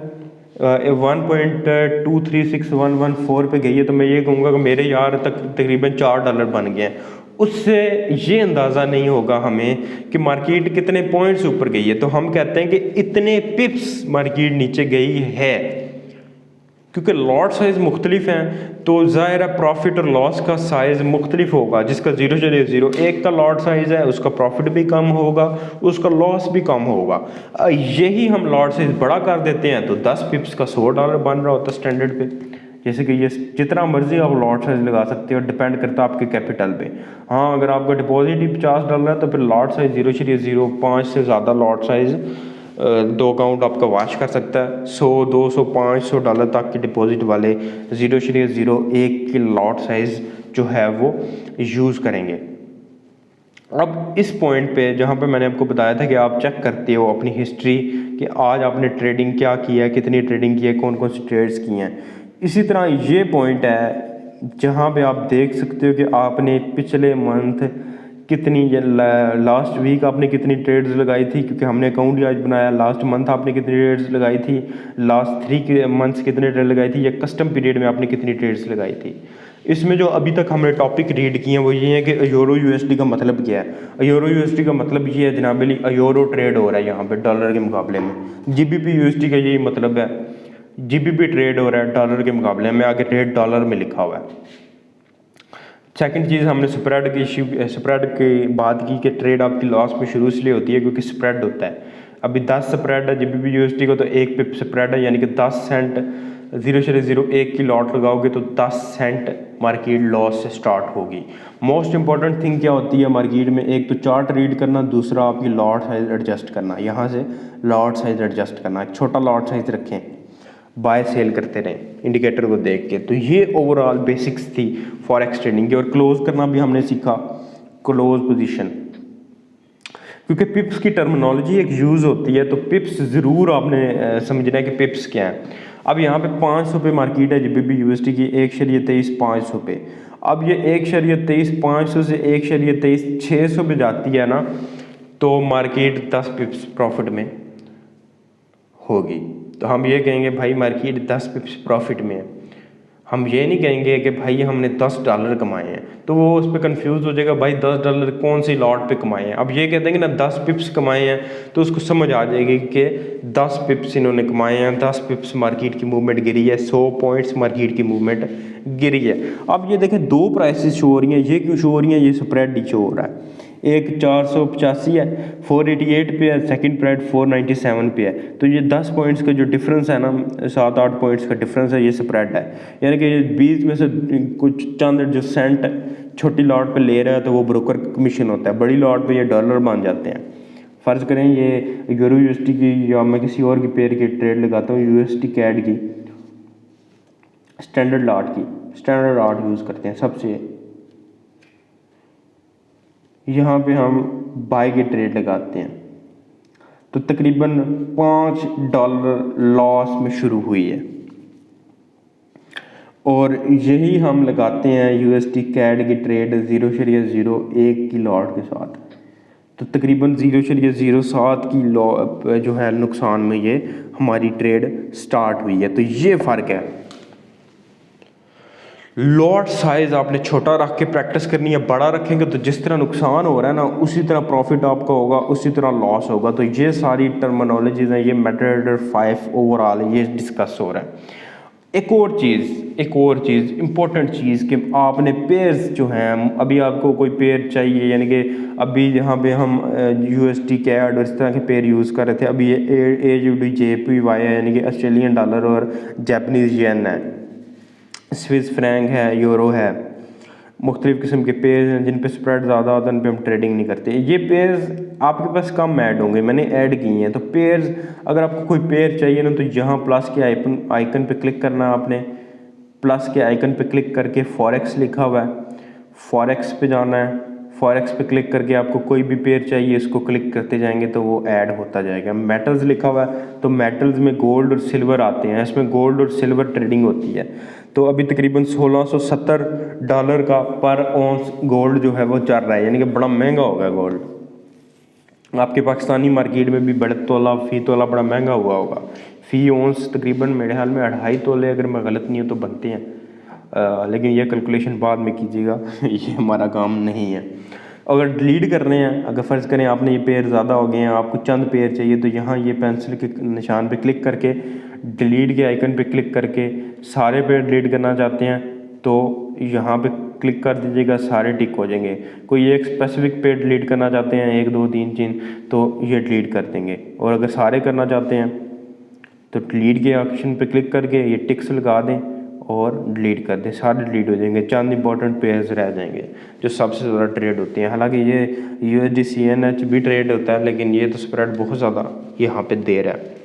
1.236114 पे गई है, तो मैं ये कहूँगा कि मेरे यार तकरीबन $4 बन गए हैं। उससे ये अंदाज़ा नहीं होगा हमें कि मार्केट कितने पॉइंट्स ऊपर गई है। तो हम कहते हैं कि इतने पिप्स मार्केट नीचे गई है, क्योंकि लॉट साइज़ मुख्तलिफ हैं, तो ज़ाहिर है प्रॉफिट और लॉस का साइज़ मुख्तलिफ होगा। जिसका 0.01 का लॉट साइज़ है उसका प्रॉफिट भी कम होगा, उसका लॉस भी कम होगा। यही हम लॉट साइज़ बड़ा कर देते हैं तो 10 पिप्स का $100 बन रहा होता स्टैंडर्ड पे, जैसे कि ये जितना मर्जी आप लॉट साइज लगा सकते हो, डिपेंड करता है आपके कैपिटल पे। हाँ, अगर आपका डिपॉजिट ही $50 है तो फिर लॉट साइज 0.05 से ज़्यादा लॉट साइज 2 अकाउंट आपका वाश कर सकता है। 100, 200, $500 तक के डिपॉजिट वाले 0.01 की लॉट साइज जो है वो यूज़ करेंगे। अब इस पॉइंट पे जहाँ पे मैंने आपको बताया था कि आप चेक करते हो अपनी हिस्ट्री कि आज आपने ट्रेडिंग क्या किया है, कितनी ट्रेडिंग की है, कौन कौन सी ट्रेड्स की हैं। इसी तरह ये पॉइंट है जहाँ पे आप देख सकते हो कि आपने पिछले मंथ कितनी, लास्ट वीक आपने कितनी ट्रेड्स लगाई थी, क्योंकि हमने अकाउंट ही आज बनाया। लास्ट मंथ आपने कितनी ट्रेड्स लगाई थी, लास्ट 3 मंथ्स कितने ट्रेड लगाई थी, या कस्टम पीरियड में आपने कितनी ट्रेड्स लगाई थी। इसमें जो अभी तक हमने टॉपिक रीड किए हैं वो ये है कि यूरो यूएसडी का मतलब क्या है। यूरो यूएसडी का मतलब ये है जनाब अली, यूरो ट्रेड हो रहा है यहाँ पे डॉलर के मुकाबले में। जीबीपी यूएसडी का यही मतलब है, जीबीपी ट्रेड हो रहा है डॉलर के मुकाबले में, आगे रेट डॉलर में लिखा हुआ है। सेकंड चीज़ हमने स्प्रेड की बात की कि ट्रेड आपकी लॉस में शुरू इसलिए होती है क्योंकि स्प्रेड होता है। अभी 10 स्प्रेड है जीबीपी यूएसडी को, तो 1 पिप स्प्रेड है, यानी कि 10 सेंट 0.01 की लॉट लगाओगे तो 10 सेंट मार्केट लॉस से स्टार्ट होगी। मोस्ट इंपॉर्टेंट थिंग क्या होती है मार्केट में, एक तो चार्ट रीड करना, दूसरा आपकी लॉट साइज एडजस्ट करना। यहाँ से लॉट साइज एडजस्ट करना, एक छोटा लॉट साइज रखें, बाय सेल करते रहें इंडिकेटर को देख के। तो ये ओवरऑल बेसिक्स थी फॉरेक्स ट्रेडिंग की। और क्लोज करना भी हमने सीखा, क्लोज पोजीशन, क्योंकि पिप्स की टर्मिनोलॉजी एक यूज़ होती है, तो पिप्स ज़रूर आपने समझना है कि पिप्स क्या है। अब यहाँ पे 500 पे मार्केट है जीबीपी यूएसडी की, 1.23 पे। अब ये 1.23 से 1.23 पे जाती है ना, तो मार्केट 10 पिप्स प्रॉफिट में होगी। तो हम ये कहेंगे भाई मार्केट 10 पिप्स प्रॉफिट में है। हम ये नहीं कहेंगे कि भाई हमने $10 कमाए हैं, तो वो उस पर कन्फ्यूज़ हो जाएगा, भाई $10 कौन सी लॉट पे कमाए हैं। अब ये कह देंगे ना 10 पिप्स कमाए हैं, तो उसको समझ आ जाएगी कि 10 पिप्स इन्होंने कमाए हैं, 10 पिप्स मार्केट की मूवमेंट गिरी है, 100 पॉइंट्स मार्केट की मूवमेंट गिरी है। अब ये देखें 2 प्राइसेस शो हो रही हैं, ये क्यों शो हो रही हैं, ये स्प्रेड ही शो हो रहा है। एक 485 है, 488 पे है, सेकंड प्राइड 497 पे है। तो ये 10 पॉइंट्स का जो डिफरेंस है ना, 7-8 पॉइंट्स का डिफरेंस है, ये स्प्रेड है। यानी कि बीच में से कुछ चंद जो सेंट छोटी लॉट पे ले रहा है तो वो ब्रोकर कमीशन होता है, बड़ी लॉट पे ये डॉलर बन जाते हैं। फ़र्ज़ करें ये यूरो यूएसडी की, या मैं किसी और की पेयर की ट्रेड लगाता हूँ, यूएसडी कैड की स्टैंडर्ड लॉट यूज़ करते हैं सबसे। यहाँ पे हम बाय की ट्रेड लगाते हैं, तो तकरीबन $5 लॉस में शुरू हुई है। और यही हम लगाते हैं यूएसडी कैड की ट्रेड 0.01 की लॉट के साथ, तो तकरीबन 0.07 की जो है नुकसान में ये हमारी ट्रेड स्टार्ट हुई है। तो ये फ़र्क है। लॉट साइज आपने छोटा रख के प्रैक्टिस करनी है, बड़ा रखेंगे तो जिस तरह नुकसान हो रहा है ना उसी तरह प्रॉफिट आपका होगा, उसी तरह लॉस होगा। तो ये सारी टर्मिनोलॉजीज हैं, ये मेटाट्रेडर 5 ओवरऑल ये डिस्कस हो रहा है। एक और चीज़ इंपॉर्टेंट चीज़ कि आपने पेयर्स जो हैं, अभी आपको कोई पेयर चाहिए, यानी कि अभी यहाँ पे हम यूएसडी कैड और इस तरह के पेयर यूज़ कर रहे थे। अभी ये AUD/JPY है, यानी कि ऑस्ट्रेलियन डॉलर और जापानीज़ येन है, स्विस फ्रैंक है, यूरो है, मुख्तलिफ़ किस्म के पेयर्स हैं जिन पे स्प्रेड ज़्यादा होता है, उन पे हम ट्रेडिंग नहीं करते। ये पेयर्स आपके पास कम ऐड होंगे, मैंने ऐड किए हैं। तो पेयर्स, अगर आपको कोई पेयर चाहिए ना, तो यहाँ प्लस के आइकन पे क्लिक करना है आपने। प्लस के आइकन पे क्लिक करके फॉरेक्स लिखा हुआ है, फॉरेक्स पे जाना है। फॉरेक्स पे क्लिक करके आपको कोई भी पेयर चाहिए, इसको क्लिक करते जाएंगे तो वो ऐड होता जाएगा। मेटल्स लिखा हुआ है, तो मेटल्स में गोल्ड और सिल्वर आते हैं, इसमें गोल्ड और सिल्वर ट्रेडिंग होती है। तो अभी तकरीबन $1670 का पर औंस गोल्ड जो है वो चल रहा है, यानी कि बड़ा महंगा हो गया गोल्ड। आपके पाकिस्तानी मार्केट में भी बड़े तोला फ़ी तोला बड़ा महंगा हुआ होगा। फ़ी औंस तकरीबन मेरे ख्याल में 2.5 तोले, अगर मैं गलत नहीं हूँ तो बनते हैं। लेकिन ये कैलकुलेशन बाद में कीजिएगा ये हमारा काम नहीं है। अगर डिलीट कर रहे हैं, अगर फ़र्ज़ करें आपने ये पेयर ज़्यादा हो गए हैं, आपको चंद पेयर चाहिए, तो यहाँ ये पेंसिल के निशान पे क्लिक करके डिलीट के आइकन पे क्लिक करके सारे पेयर डिलीट करना चाहते हैं तो यहाँ पे क्लिक कर दीजिएगा, सारे टिक हो जाएंगे। कोई एक स्पेसिफिक पेयर डिलीट करना चाहते हैं, 1 2 3 3, तो ये डिलीट कर देंगे। और अगर सारे करना चाहते हैं तो डिलीट के ऑप्शन पे क्लिक करके ये टिक्स लगा दें और डिलीट कर दें, सारे डिलीट हो जाएंगे, चंद इंपॉर्टेंट पेयर्स रह जाएंगे जो सबसे ज़्यादा ट्रेड होते हैं। हालांकि ये USD-CNH भी ट्रेड होता है, लेकिन ये तो स्प्रेड बहुत ज़्यादा यहाँ पे दे रहा है।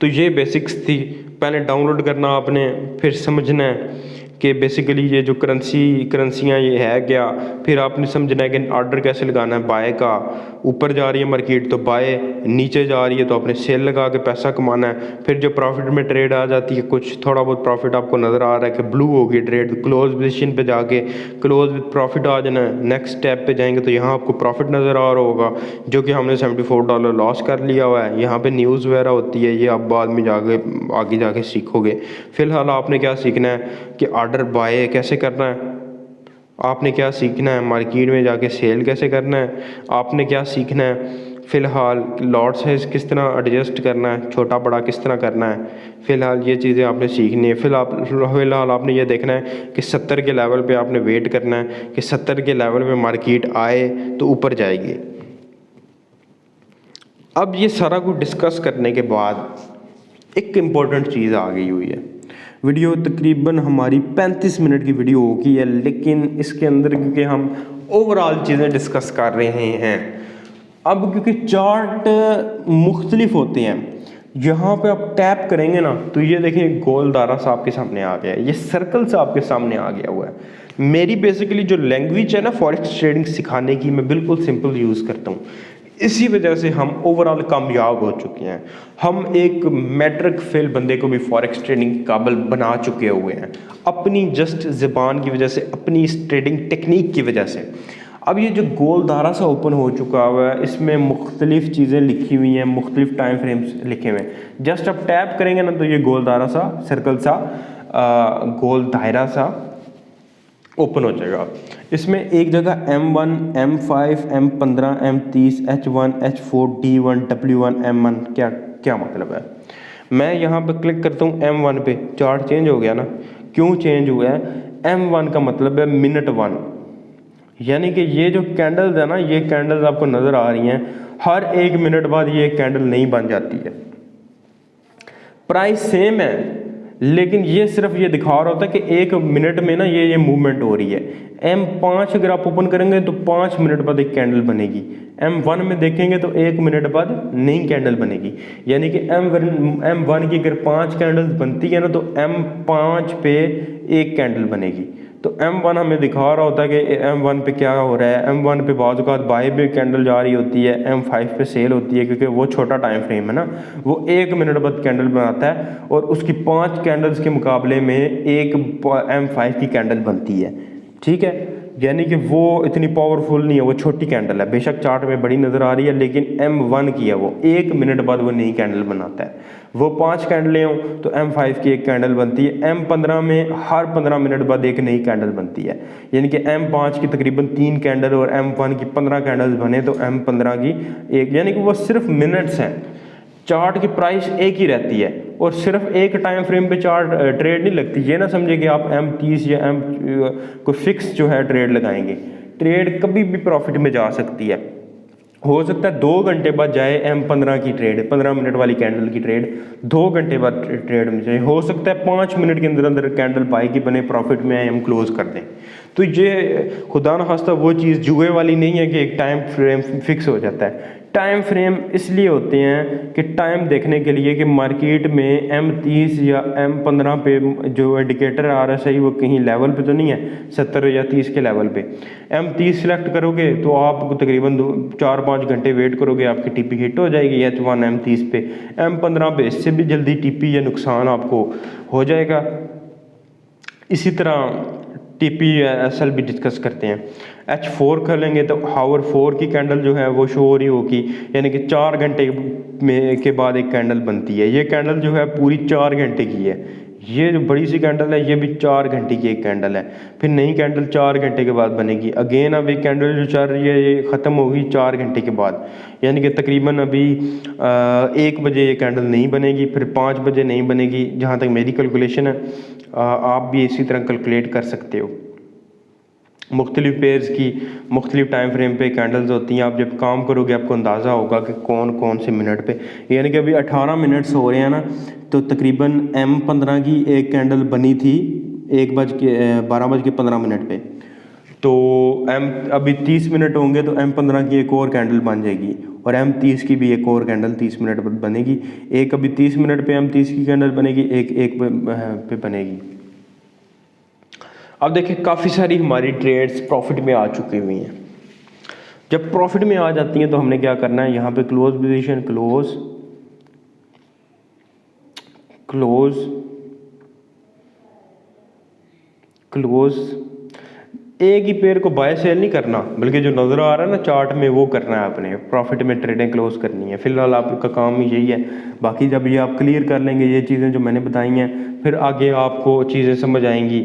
तो ये बेसिक्स थी, पहले डाउनलोड करना आपने, फिर समझना है कि बेसिकली ये जो करेंसियाँ ये है क्या, फिर आपने समझना है कि ऑर्डर कैसे लगाना है बाय का, ऊपर जा रही है मार्केट तो बाय, नीचे जा रही है तो आपने सेल लगा के पैसा कमाना है। फिर जो प्रॉफिट में ट्रेड आ जाती है, कुछ थोड़ा बहुत प्रॉफिट आपको नज़र आ रहा है कि ब्लू होगी ट्रेड, क्लोज पोजीशन पे जाके क्लोज विद प्रॉफिट आ जाना है। नेक्स्ट स्टेप पे जाएंगे तो यहाँ आपको प्रॉफिट नज़र आ रहा होगा, जो कि हमने $74 लॉस कर लिया हुआ है। यहाँ पे न्यूज़ वगैरह होती है, ये आप बाद में जाके आगे जाके सीखोगे। फिलहाल आपने क्या सीखना है कि ऑर्डर बाय कैसे करना है, आपने क्या सीखना है मार्केट में जाके सेल कैसे करना है, आपने क्या सीखना है फ़िलहाल लॉट साइज़ किस तरह एडजस्ट करना है, छोटा बड़ा किस तरह करना है। फ़िलहाल ये चीज़ें आपने सीखनी है। फ़िलहाल आपने ये देखना है कि 70 के लेवल पे आपने वेट करना है कि 70 के लेवल पे मार्केट आए तो ऊपर जाएगी। अब ये सारा कुछ डिस्कस करने के बाद एक इम्पॉर्टेंट चीज़ आ गई हुई है। वीडियो तकरीबन हमारी 35 मिनट की वीडियो होगी है, लेकिन इसके अंदर क्योंकि हम ओवरऑल चीज़ें डिस्कस कर रहे हैं, अब क्योंकि चार्ट मुख्तलिफ होते हैं, यहाँ पे आप टैप करेंगे ना तो ये देखें गोल दायरा सा आपके सामने आ गया है, ये सर्कल सा आपके सामने आ गया हुआ है। मेरी बेसिकली जो लैंग्वेज है ना फॉरेक्स ट्रेडिंग सिखाने की, मैं बिल्कुल सिंपल यूज़ करता हूँ। इसी वजह से हम ओवरऑल कामयाब हो चुके हैं। हम एक मैट्रिक फेल बंदे को भी फॉरेक्स ट्रेडिंग काबिल बना चुके हुए हैं, अपनी जस्ट ज़बान की वजह से, अपनी इस ट्रेडिंग टेक्निक की वजह से। अब ये जो गोल दायरा सा ओपन हो चुका हुआ है, इसमें मुख्तलिफ चीज़ें लिखी हुई हैं, मुख्तलिफ टाइम फ्रेम्स लिखे हुए हैं। जस्ट आप टैप करेंगे ना तो ये गोल दायरा सा, सर्कल सा, गोल दायरा सा ओपन हो जाएगा। इसमें एक जगह M1, M5, M15, M30, H1, H4, D1, W1, M1 क्या क्या मतलब है। मैं यहाँ पे क्लिक करता हूँ M1 पे, चार्ट चेंज हो गया ना। क्यों चेंज हुआ है? M1 का मतलब है मिनट 1, यानी कि ये जो कैंडल्स है ना, ये कैंडल्स आपको नज़र आ रही हैं, हर 1 मिनट बाद ये कैंडल नहीं बन जाती है। प्राइस सेम है, लेकिन ये सिर्फ ये दिखा रहा होता है कि 1 मिनट में ना ये मूवमेंट हो रही है। M5 अगर आप ओपन करेंगे तो 5 मिनट बाद एक कैंडल बनेगी। M1 में देखेंगे तो 1 मिनट बाद नई कैंडल बनेगी, यानी कि M1 की अगर 5 कैंडल्स बनती है ना तो M5 पे एक कैंडल बनेगी। तो M1 हमें दिखा रहा होता है कि M1 पे क्या हो रहा है। M1 पे बाज़ औक़ात बाय पे कैंडल जा रही होती है, M5 पे सेल होती है, क्योंकि वो छोटा टाइम फ्रेम है ना, वो 1 मिनट बाद कैंडल बनाता है और उसकी 5 कैंडल्स के मुकाबले में एक M5 की कैंडल बनती है। ठीक है, यानी कि वो इतनी पावरफुल नहीं है, वो छोटी कैंडल है, बेशक चार्ट में बड़ी नज़र आ रही है, लेकिन M1 की है, वो 1 मिनट बाद वो नई कैंडल बनाता है। वो 5 कैंडलें हों तो M5 की एक कैंडल बनती है। M15 में हर 15 मिनट बाद एक नई कैंडल बनती है, यानी कि M5 की तकरीबन 3 कैंडल और M1 की 15 कैंडल्स बने तो M15 की एक, यानी कि वो सिर्फ मिनट्स हैं। चार्ट की प्राइस एक ही रहती है और सिर्फ एक टाइम फ्रेम पे चार्ट ट्रेड नहीं लगती। ये ना समझे कि आप M30 या कोई फिक्स जो है ट्रेड लगाएंगे। ट्रेड कभी भी प्रॉफिट में जा सकती है, हो सकता है 2 घंटे बाद जाए M15 की ट्रेड, 15 मिनट वाली कैंडल की ट्रेड 2 घंटे बाद ट्रेड में जाए, हो सकता है 5 मिनट के अंदर अंदर कैंडल बाई की बने, प्रॉफिट में आए, हम क्लोज कर दें। तो ये खुदा न खास्ता वो चीज़ जुए वाली नहीं है कि एक टाइम फ्रेम फिक्स हो जाता है। टाइम फ्रेम इसलिए होते हैं कि टाइम देखने के लिए कि मार्केट में M30 या M15 पे जो इंडिकेटर RSI वो कहीं लेवल पे तो नहीं है 70 या 30 के लेवल पे। M30 सिलेक्ट करोगे तो आप तकरीबन 4-5 घंटे वेट करोगे, आपकी TP हिट हो जाएगी H1 M30 पे। M15 पे इससे भी जल्दी TP या नुकसान आपको हो जाएगा। इसी तरह TP SL भी डिस्कस करते हैं। H4 कर लेंगे तो हावर 4 की कैंडल जो है वो शो हो रही होगी, यानी कि 4 घंटे में के बाद एक कैंडल बनती है। ये कैंडल जो है पूरी 4 घंटे की है, ये जो बड़ी सी कैंडल है ये भी 4 घंटे की एक कैंडल है। फिर नई कैंडल 4 घंटे के बाद बनेगी। अगेन अब एक कैंडल जो चल रही है ये ख़त्म होगी 4 घंटे के बाद, यानी कि तकरीबन अभी 1 बजे ये कैंडल नहीं बनेगी, फिर 5 बजे नहीं बनेगी, जहाँ तक मेरी कैलकुलेशन है। आप भी इसी तरह कैलकुलेट कर सकते हो। मुख्तलिफ पेयर्स की मुख्तलिफ टाइम फ्रेम पे कैंडल्स होती हैं। आप जब काम करोगे आपको अंदाज़ा होगा कि कौन कौन से मिनट पे, यानी कि अभी 18 मिनट्स हो रहे हैं ना, तो तकरीबन M15 की एक कैंडल बनी थी 12:15 पे, तो अभी 30 मिनट होंगे तो M15 की एक और कैंडल बन जाएगी और M30 की भी एक और कैंडल 30 मिनट पर बनेगी। एक अभी 30 मिनट पे M30 की कैंडल बनेगी, एक पे बनेगी। अब देखिए काफ़ी सारी हमारी ट्रेड्स प्रॉफिट में आ चुकी हुई हैं। जब प्रॉफिट में आ जाती हैं तो हमने क्या करना है, यहाँ पे क्लोज पोजीशन, क्लोज एक ही पेयर को बाय सेल नहीं करना, बल्कि जो नज़र आ रहा है ना चार्ट में वो करना है अपने प्रॉफिट में ट्रेडें क्लोज करनी है। फिलहाल आपका काम ही यही है। बाकी जब ये आप क्लियर कर लेंगे ये चीज़ें जो मैंने बताई हैं, फिर आगे आपको चीज़ें समझ आएंगी।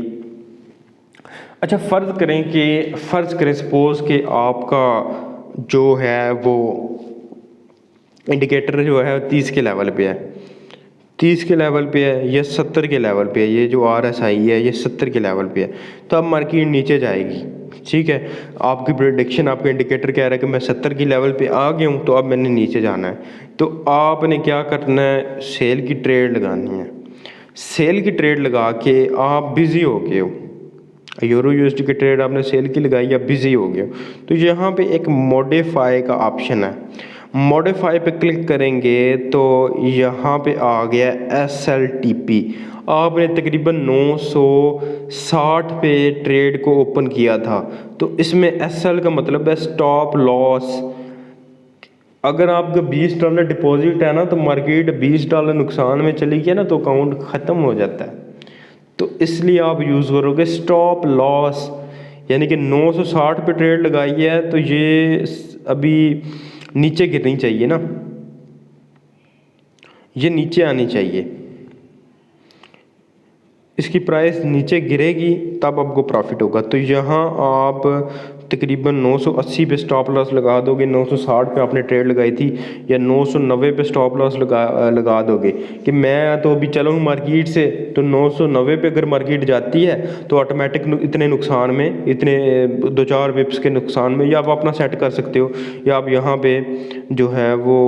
अच्छा, फ़र्ज़ करें सपोज़ कि आपका जो है वो इंडिकेटर जो है 30 के लेवल पे है, 30 के लेवल पे है या 70 के लेवल पे है, ये जो RSI है ये 70 के लेवल पे है, तो अब मार्केट नीचे जाएगी। ठीक है, आपकी प्रेडिक्शन, आपका इंडिकेटर कह रहा है कि मैं 70 की लेवल पे आ गया हूँ, तो अब मैंने नीचे जाना है। तो आपने क्या करना है, सेल की ट्रेड लगानी है। सेल की ट्रेड लगा के आप बिज़ी हो गए हो, यूरो USD की ट्रेड आपने सेल की लगाई या बिज़ी हो गए हो, तो यहाँ पे एक मॉडिफाई का ऑप्शन है। मॉडिफाई पे क्लिक करेंगे तो यहाँ पे आ गया SLTP। आपने तकरीबन 960 पे ट्रेड को ओपन किया था, तो इसमें SL का मतलब है स्टॉप लॉस। अगर आपका $20 डिपॉजिट है ना, तो मार्केट $20 नुकसान में चली गई ना, तो अकाउंट ख़त्म हो जाता है। तो इसलिए आप यूज़ करोगे स्टॉप लॉस, यानी कि 960 पे ट्रेड लगाई है तो ये अभी नीचे गिरनी चाहिए ना, ये नीचे आनी चाहिए, इसकी प्राइस नीचे गिरेगी तब आपको प्रॉफिट होगा। तो यहाँ आप तकरीबन 980 पे स्टॉप लॉस लगा दोगे, 960 पे आपने ट्रेड लगाई थी, या 990 पे स्टॉप लॉस लगा दोगे कि मैं तो अभी चलूँ मार्केट से, तो 990 पे अगर मार्केट जाती है तो ऑटोमेटिक इतने नुकसान में, इतने 2-4 बिप्स के नुकसान में, या आप अपना सेट कर सकते हो, या आप यहाँ पे जो है वो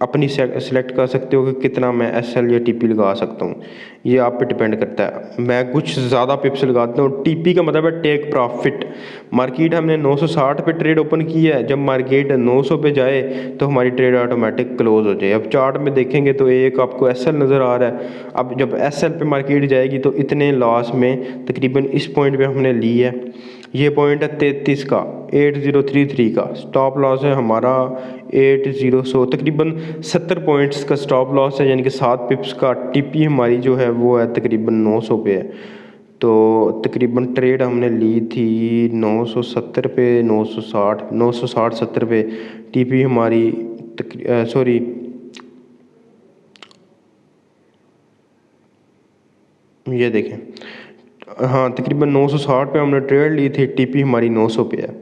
अपनी सेलेक्ट कर सकते हो कि कितना मैं SL या TP लगा सकता हूँ। ये आप पे डिपेंड करता है। मैं कुछ ज़्यादा पिप्स लगाता हूँ। TP का मतलब है टेक प्रॉफिट। मार्केट हमने 960 पे ट्रेड ओपन की है, जब मार्केट 900 पे जाए तो हमारी ट्रेड ऑटोमेटिक क्लोज हो जाए। अब चार्ट में देखेंगे तो एक आपको SL नज़र आ रहा है। अब जब SL पे मार्केट जाएगी तो इतने लॉस में तकरीबन इस पॉइंट पे हमने ली है, ये पॉइंट है 33 का, 8033 का स्टॉप लॉस है हमारा 80, तकरीबन 70 पॉइंट्स का स्टॉप लॉस है, यानी कि 7 पिप्स का। TP हमारी जो है वो है तकरीबन 900 पे है, तो तकरीबन ट्रेड हमने ली थी 970 पे, 960-70 पे। TP हमारी सॉरी ये देखें, हाँ तकरीबन 960 पे हमने ट्रेड ली थी, TP हमारी 900 पे है।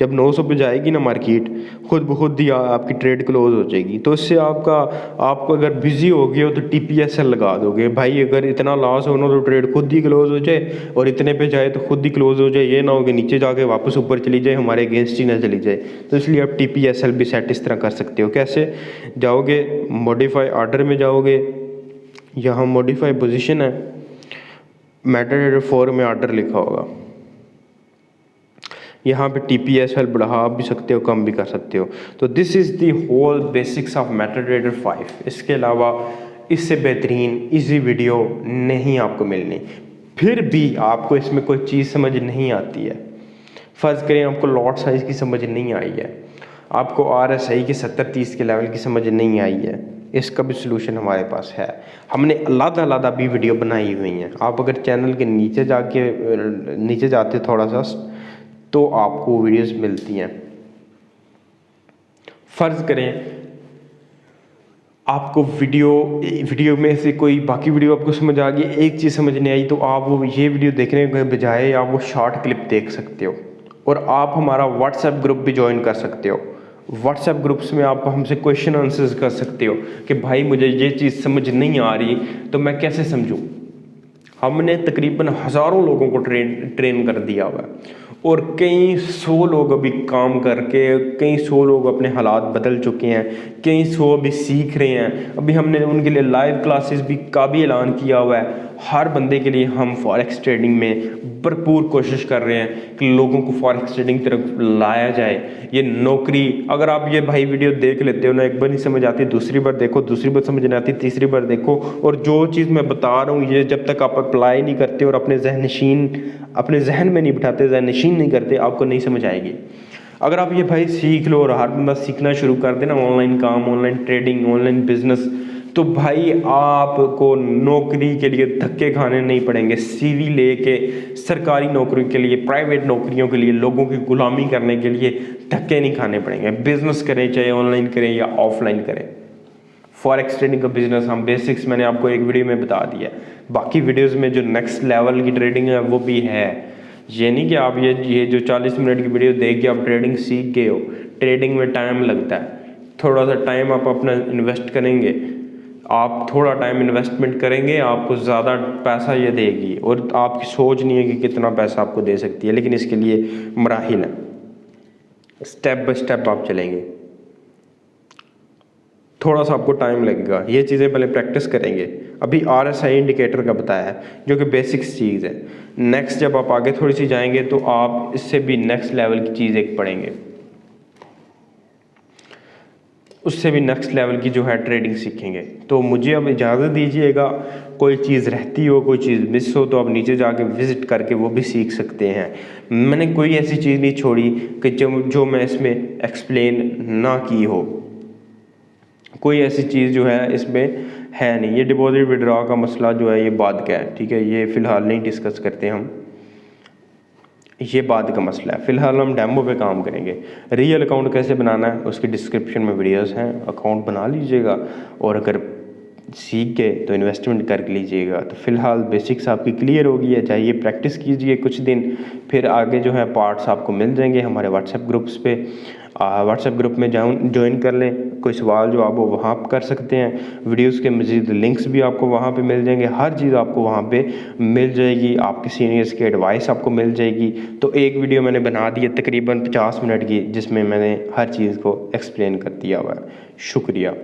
जब 900 पे जाएगी ना मार्केट, खुद ब खुद ही आपकी ट्रेड क्लोज हो जाएगी। तो इससे आपको अगर बिजी हो गए हो तो TP SL लगा दोगे भाई। अगर इतना लॉस हो ना तो ट्रेड खुद ही क्लोज हो जाए, और इतने पे जाए तो खुद ही क्लोज हो जाए, ये ना हो कि नीचे जाके वापस ऊपर चली जाए, हमारे अगेंस्ट ही ना चली जाए। तो इसलिए आप TP SL भी सेट इस तरह कर सकते हो। कैसे जाओगे, मॉडिफाई ऑर्डर में जाओगे, यहाँ मॉडिफाई पोजीशन है, मेटाडेटा 4 में ऑर्डर लिखा होगा, यहाँ पे TP SL बढ़ा भी सकते हो, कम भी कर सकते हो। तो this is the whole basics of metadata 5। इसके अलावा इससे बेहतरीन इजी वीडियो नहीं आपको मिलनी। फिर भी आपको इसमें कोई चीज़ समझ नहीं आती है, फ़र्ज़ करें आपको लॉट साइज़ की समझ नहीं आई है, आपको RSI के 70-30 के लेवल की समझ नहीं आई है, इसका भी सलूशन हमारे पास है। हमने अलग-अलग भी वीडियो बनाई हुई हैं। आप अगर चैनल के नीचे जाते थोड़ा सा तो आपको वीडियोस मिलती हैं। फ़र्ज़ करें आपको वीडियो में से कोई बाकी वीडियो आपको समझ आ गई, एक चीज़ समझ नहीं आई, तो आप वो ये वीडियो देखने के बजाय आप वो शॉर्ट क्लिप देख सकते हो। और आप हमारा WhatsApp ग्रुप भी ज्वाइन कर सकते हो। WhatsApp ग्रुप्स में आप हमसे क्वेश्चन आंसर्स कर सकते हो कि भाई मुझे ये चीज़ समझ नहीं आ रही तो मैं कैसे समझूं। हमने तकरीबन हज़ारों लोगों को ट्रेन कर दिया हुआ है और कई सौ लोग अभी काम करके, कई सौ लोग अपने हालात बदल चुके हैं, कई सौ अभी सीख रहे हैं। अभी हमने उनके लिए लाइव क्लासेस भी का भी ऐलान किया हुआ है। हर बंदे के लिए हम फॉरेक्स ट्रेडिंग में भरपूर कोशिश कर रहे हैं कि लोगों को फॉरेक्स ट्रेडिंग तरफ लाया जाए। ये नौकरी, अगर आप ये भाई वीडियो देख लेते हो ना, एक बार नहीं समझ आती, दूसरी बार देखो, दूसरी बार समझ नहीं आती, तीसरी बार देखो, और जो चीज़ मैं बता रहा हूँ ये जब तक आप अप्लाई नहीं करते और अपने जहन में नहीं बिठाते, जहन नशीन नहीं करते, आपको नहीं समझ आएगी। अगर आप ये भाई सीख लो और हर बंदा सीखना शुरू कर देना, ऑनलाइन काम, ऑनलाइन ट्रेडिंग, ऑनलाइन बिजनेस, तो भाई आपको नौकरी के लिए धक्के खाने नहीं पड़ेंगे। सीवी लेके सरकारी नौकरी के लिए, प्राइवेट नौकरियों के लिए, लोगों की गुलामी करने के लिए धक्के नहीं खाने पड़ेंगे। बिजनेस करें, चाहे ऑनलाइन करें या ऑफलाइन करें। फॉरेक्स ट्रेडिंग का बिजनेस हम बेसिक्स मैंने आपको एक वीडियो में बता दिया। बाकी वीडियोस में जो नेक्स्ट लेवल की ट्रेडिंग है वो भी है। ये नहीं कि आप ये जो 40 मिनट की वीडियो देख के आप ट्रेडिंग सीख गए हो। ट्रेडिंग में टाइम लगता है, थोड़ा सा टाइम आप अपना इन्वेस्ट करेंगे, आप थोड़ा टाइम इन्वेस्टमेंट करेंगे, आपको ज़्यादा पैसा ये देगी। और आपकी सोच नहीं है कि कितना पैसा आपको दे सकती है, लेकिन इसके लिए मराहिल है, स्टेप बाय स्टेप आप चलेंगे। थोड़ा सा आपको टाइम लगेगा, ये चीज़ें पहले प्रैक्टिस करेंगे। अभी RSI इंडिकेटर का बताया है जो कि बेसिक्स चीज़ है। नेक्स्ट जब आप आगे थोड़ी सी जाएंगे तो आप इससे भी नेक्स्ट लेवल की चीज़ एक पढ़ेंगे, उससे भी नेक्स्ट लेवल की जो है ट्रेडिंग सीखेंगे। तो मुझे अब इजाज़त दीजिएगा। कोई चीज़ रहती हो, कोई चीज़ मिस हो, तो आप नीचे जाके विज़िट करके वो भी सीख सकते हैं। मैंने कोई ऐसी चीज़ नहीं छोड़ी कि जो मैं इसमें एक्सप्लेन ना की हो। कोई ऐसी चीज़ जो है इसमें है नहीं। ये डिपॉजिट विड्रॉ का मसला जो है ये बाद का है, ठीक है, ये फ़िलहाल नहीं डिस्कस करते हम, ये बाद का मसला है। फ़िलहाल हम डेमो पे काम करेंगे। रियल अकाउंट कैसे बनाना है उसकी डिस्क्रिप्शन में वीडियोस हैं, अकाउंट बना लीजिएगा और अगर सीख गए तो इन्वेस्टमेंट कर लीजिएगा। तो फ़िलहाल बेसिक्स आपकी क्लियर होगी है, चाहिए प्रैक्टिस कीजिए कुछ दिन, फिर आगे जो है पार्ट्स आपको मिल जाएंगे हमारे व्हाट्सएप ग्रुप्स पे। व्हाट्सएप ग्रुप में ज्वाइन कर लें, कोई सवाल जो आप वो वहाँ कर सकते हैं। वीडियोस के मज़ीद लिंक्स भी आपको वहाँ पे मिल जाएंगे, हर चीज़ आपको वहाँ पे मिल जाएगी, आपके सीनियर्स की एडवाइस आपको मिल जाएगी। तो एक वीडियो मैंने बना दी है तकरीबन 50 मिनट की, जिसमें मैंने हर चीज़ को एक्सप्लेन कर दिया हुआ है। शुक्रिया।